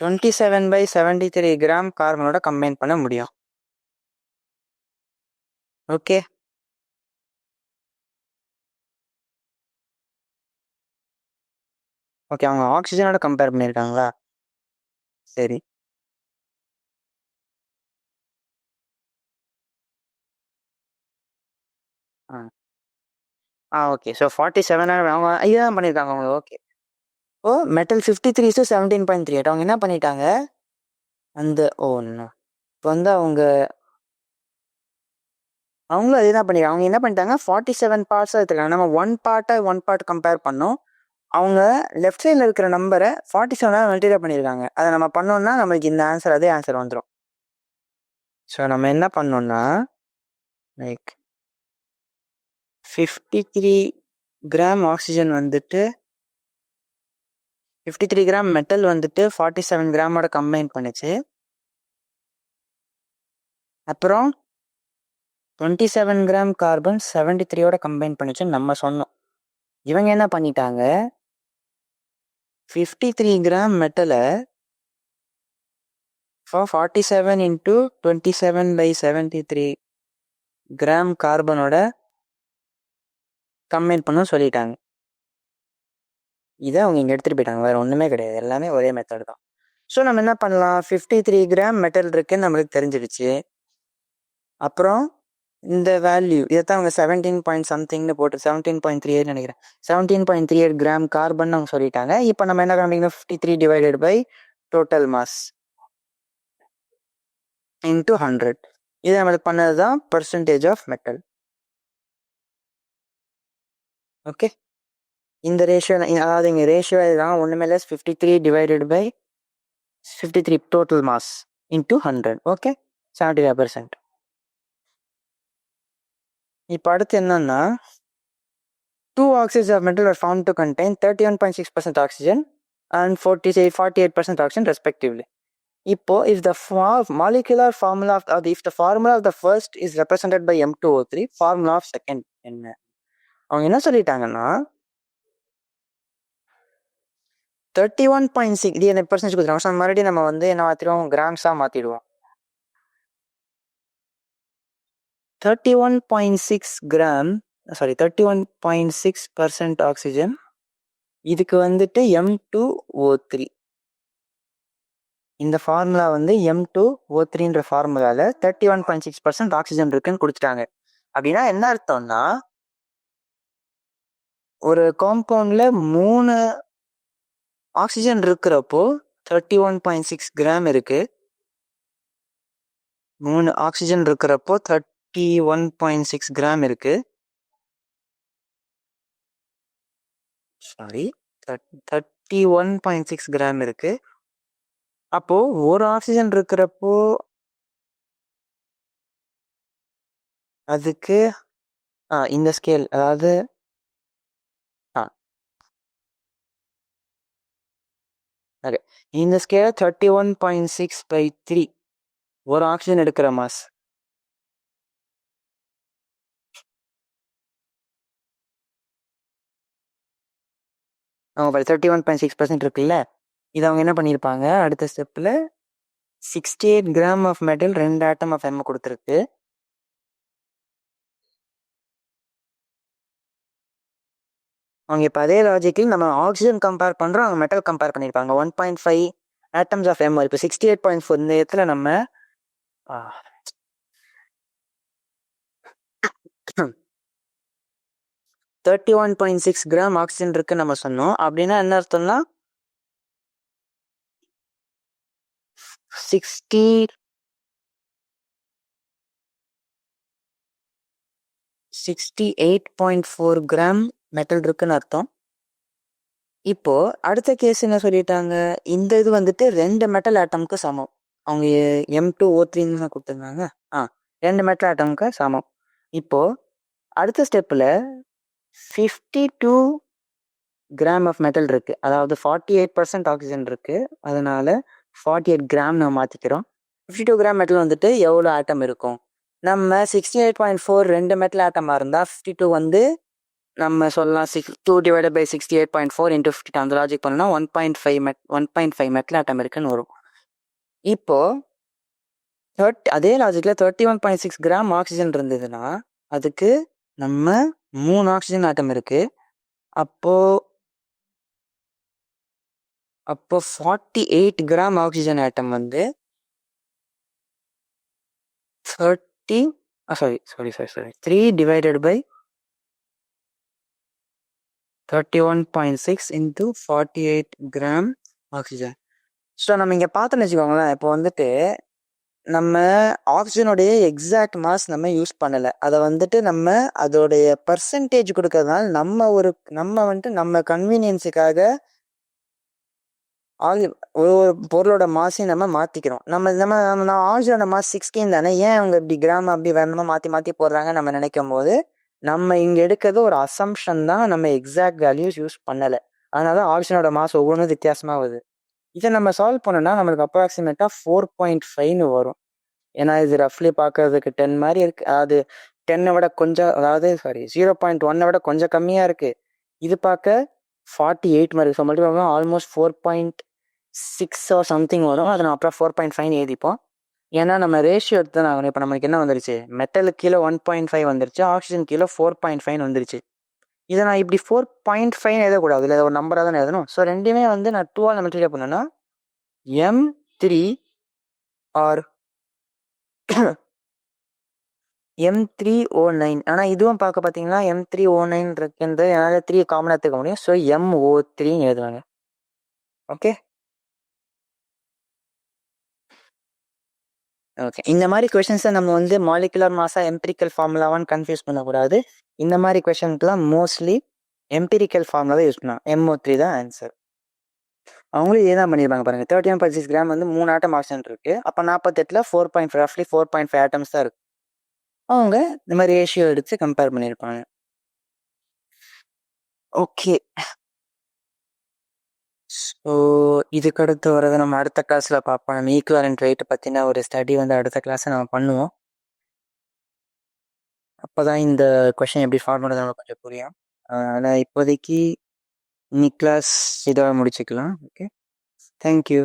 A: 27 பை 73 கிராம் கார்பனோட கம்பைன் பண்ண முடியும். ஓகே, அவங்க ஆக்சிஜனோட கம்பேர் பண்ணியிருக்காங்களா? சரி, ஓகே. ஸோ 47 அவங்க இதுதான் பண்ணியிருக்காங்க அவங்க. ஓகே, ஓ மெட்டல் 53:17.38 அவங்க என்ன பண்ணிட்டாங்க, இப்போ வந்து அவங்களும் அதே தான் பண்ணிருக்காங்க. அவங்க என்ன பண்ணிட்டாங்க, 47 பார்ட்ஸாக எடுத்துருக்காங்க. நம்ம ஒன் பார்ட் கம்பேர் பண்ணோம். அவங்க லெஃப்ட் சைடில் இருக்கிற நம்பரை 47 மல்டிப்ளை பண்ணியிருக்காங்க. அதை நம்ம பண்ணோம்னா நம்மளுக்கு இந்த அதே ஆன்சர் வந்துடும். ஸோ நம்ம என்ன பண்ணோம்னா, லைக் 53 கிராம் ஆக்சிஜன் வந்துட்டு 53 கிராம் மெட்டல் வந்துட்டு 47 கிராமோட கம்பைன் பண்ணுச்சு. அப்புறம் 27 கிராம் கார்பன் 73யோட கம்பைன் பண்ணுச்சுன்னு நம்ம சொன்னோம். இவங்க என்ன பண்ணிட்டாங்க, 53 கிராம் மெட்டலை For 47 into 27/73 கிராம் கார்பனோட கம்பைன் பண்ண சொல்லிட்டாங்க. இதை அவங்க இங்கே எடுத்துகிட்டு போயிட்டாங்க, வேறு ஒன்றுமே கிடையாது, எல்லாமே ஒரே மெத்தட் தான். ஸோ நம்ம என்ன பண்ணலாம், 53 கிராம் மெட்டல் இருக்குன்னு நம்மளுக்கு தெரிஞ்சிடுச்சு. அப்புறம் இந்த வேல்யூ இதைத்தான் அவங்க 17 போட்டு 17.38 நினைக்கிறேன், 17.38 கிராம் கார்பன் அவங்க சொல்லிட்டாங்க. இப்போ நம்ம என்ன காமிக்கணும், 53 divided by total mass into 100. இது நம்மளுக்கு பண்ணது தான் பர்சன்டேஜ் ஆஃப் மெட்டல். ஓகே, இந்த ரேஷியோ, அதாவது இங்கே ரேஷியோ இதுதான், ஒன்றுமே less 53 divided by 53 total mass into 100. Okay, 75%. இப்போ அடுத்து என்னன்னா, 2 oxides of metal are found to contain 31.6% oxygen and 48% oxygen respectively. இப்போ if the molecular formula if the formula of the first is represented by M2O3, formula of second என்ன? அவங்க என்ன சொல்லிட்டாங்கன்னா 31.6 இது என்ன பர்சன்டேஜ் கொடுத்துருவாங்க. மறுபடியும் நம்ம வந்து என்ன மாற்றிடுவோம், கிராம்ஸாக மாற்றிடுவோம். 31.6 கிராம், சாரி 31.6% ஆக்சிஜன். இதுக்கு வந்துட்டு M2O3, இந்த ஃபார்முலா வந்து M2O3ன்ற ஃபார்முலாவில் 31.6% ஆக்சிஜன் இருக்குன்னு கொடுத்துட்டாங்க. அப்படின்னா என்ன அர்த்தம்னா, ஒரு காம்பவுண்டில் 3 ஆக்சிஜன் இருக்கிறப்போ 31.6 கிராம் இருக்கு. 3 ஆக்சிஜன் இருக்கிறப்போ 31.6 கிராம் இருக்கு. சாரி 31.6 கிராம் இருக்கு. அப்போ ஒரு ஆக்சிஜன் இருக்கிறப்போ அதுக்கு இந்த ஸ்கேல், அதாவது இந்த ஸ்கேல் 31.6/3 ஒரு ஆக்சிஜன் எடுக்கிற மாஸ். அவங்க 31.6% இருக்குல்ல, இது அவங்க என்ன பண்ணியிருப்பாங்க, அடுத்த ஸ்டெப்பில் 68 gram of metal 2 atom of M கொடுத்துருக்கு. அவங்க இப்போ அதே லாஜிக்கில் நம்ம ஆக்சிஜன் கம்பேர் பண்ணுறோம், அவங்க மெட்டல் கம்பேர் பண்ணியிருப்பாங்க. 1.5 ஆட்டம்ஸ் ஆஃப் எம். இப்போ 68.4 இந்த இடத்துல நம்ம 31.6 கிராம் ஆக்சிஜன் இருக்குன்னு நம்ம சொன்னோம். அப்படின்னா என்ன அர்த்தம்னா 68.4 கிராம் மெட்டல் இருக்குன்னு அர்த்தம். இப்போ அடுத்த கேஸ் என்ன சொல்லிட்டாங்க, இந்த இது வந்துட்டு 2 மெட்டல் ஆட்டம்க்கு சமம். அவங்க M2O3 கொடுத்துருந்தாங்க, 2 மெட்டல் ஆட்டம்க்கு சமம். இப்போ அடுத்த ஸ்டெப்பில் 52 கிராம் ஆஃப் மெட்டல் இருக்கு, அதாவது 48% ஆக்சிஜன் இருக்கு. அதனால 48 கிராம் நம்ம மாற்றிக்கிறோம். 52 கிராம் மெட்டல் வந்துட்டு எவ்வளோ ஆட்டம் இருக்கும், நம்ம 68.4 2 மெட்டல் ஆட்டமாக இருந்தால் 52 வந்து நம்ம சொல்லலாம் 2 டிவைடட் பை 68.4 இன்ட்டு 52 அந்த லாஜிக் பண்ணோம்னா 1.5 மெட்டல் ஆட்டம் இருக்குன்னு வரும். இப்போ அதே லாஜிக்கில் 31.6 கிராம் ஆக்சிஜன் இருந்ததுன்னா அதுக்கு நம்ம 3 ஆக்சிஜன் ஆட்டம் இருக்கு. அப்போ 48 கிராம் ஆக்சிஜன் ஆட்டம் வந்து 3 divided by 31.6 into 48 gram oxygen. So நம்ம இங்கே பார்த்தோன்னு வச்சுக்கோங்களேன், இப்போ வந்துட்டு நம்ம ஆக்சிஜனுடைய எக்ஸாக்ட் மாஸ் நம்ம யூஸ் பண்ணலை, அதை வந்துட்டு நம்ம அதோடைய பர்சன்டேஜ் கொடுக்கறதுனால நம்ம வந்துட்டு நம்ம கன்வீனியன்ஸுக்காக ஒரு பொருளோட மாசையும் நம்ம மாற்றிக்கிறோம். நம்ம ஆக்சிஜனோட மாஸ் 16 தானே, ஏன் அவங்க இப்படி கிராம் அப்படி வேணுமா மாற்றி போடுறாங்க நம்ம நினைக்கும் போது, நம்ம இங்கே எடுக்கிறது ஒரு அசம்ஷன் தான், நம்ம எக்ஸாக்ட் வேல்யூஸ் யூஸ் பண்ணலை. அதனால ஆக்சிஜனோட மாஸ் ஒவ்வொன்றும் வித்தியாசமாக வருது. இதை நம்ம சால்வ் பண்ணோம்னா நம்மளுக்கு அப்ராக்சிமேட்டாக 4.5 வரும். ஏன்னா இது ரஃப்லி பார்க்கறதுக்கு 10 மாதிரி இருக்கு, அதாவது 10 விட கொஞ்சம், அதாவது 0.1 விட கொஞ்சம் கம்மியாக இருக்கு. இது பார்க்க 48 மாதிரி இருக்கு. So multiple almost 4.5 6 or something வரும். அதை நம்ம அப்புறம் 4.5 எழுதிப்போம். ஏன்னா நம்ம ரேஷியோ எடுத்து தான் ஆகணும். இப்போ நமக்கு என்ன வந்துருச்சு, மெட்டலுக்கு கீழே 1.5 வந்துருச்சு, ஆக்சிஜன் கீழே 4.5 வந்துருச்சு. இதை நான் இப்படி 4.5 எழுதக்கூடாது, இல்லை ஒரு நம்பராக தானே எழுதணும். ஸோ ரெண்டுமே வந்து நான் 2ஆல் மல்டிப்ளை பண்ணேன்னா M3 ஆர் M3O9. ஆனால் இதுவும் பார்க்க பார்த்தீங்கன்னா M3O9 இருக்குன்றது என்னால் 3 காமனாக எடுத்துக்க முடியும். ஸோ MO3 எழுதுவாங்க. Okay okay. இந்த மாதிரி கொஷின்ஸை நம்ம வந்து மாலிகுலர் மாஸா எம்பிரிக்கல் ஃபார்முலாவான்னு கன்ஃபியூஸ் பண்ணக்கூடாது. இந்த மாதிரி கொஷனுக்குலாம் மோஸ்ட்லி எம்பிரிக்கல் ஃபார்முலா தான் யூஸ் பண்ணலாம். MO3 தான் ஆன்சர். அவங்களும் இதே தான் பண்ணியிருப்பாங்க பாருங்க. 31.6 கிராம் வந்து 3 ஆட்டம் ஆக்சிஜன் இருக்கு. அப்போ 48ல் 4.5 ரஃப்லி 4.5 ஆட்டம்ஸ் தான் இருக்கு. அவங்க இந்த மாதிரி ரேஷியோ எடுத்து கம்பேர் பண்ணியிருப்பாங்க. ஓகே, ஸோ இதுக்கு அடுத்து வரதை நம்ம அடுத்த கிளாஸில் பார்ப்போம். நம்ம ஈக்குவலன்ட் வெயிட் பற்றின ஒரு ஸ்டடி வந்து அடுத்த கிளாஸை நம்ம பண்ணுவோம். அப்போ தான் இந்த கொஷின் எப்படி ஃபார்ம் பண்ணுறது நமக்கு கொஞ்சம் புரியும். ஆனால் இப்போதைக்கு இன்னைக்கு கிளாஸ் இதோட முடிச்சுக்கலாம். Okay, thank you.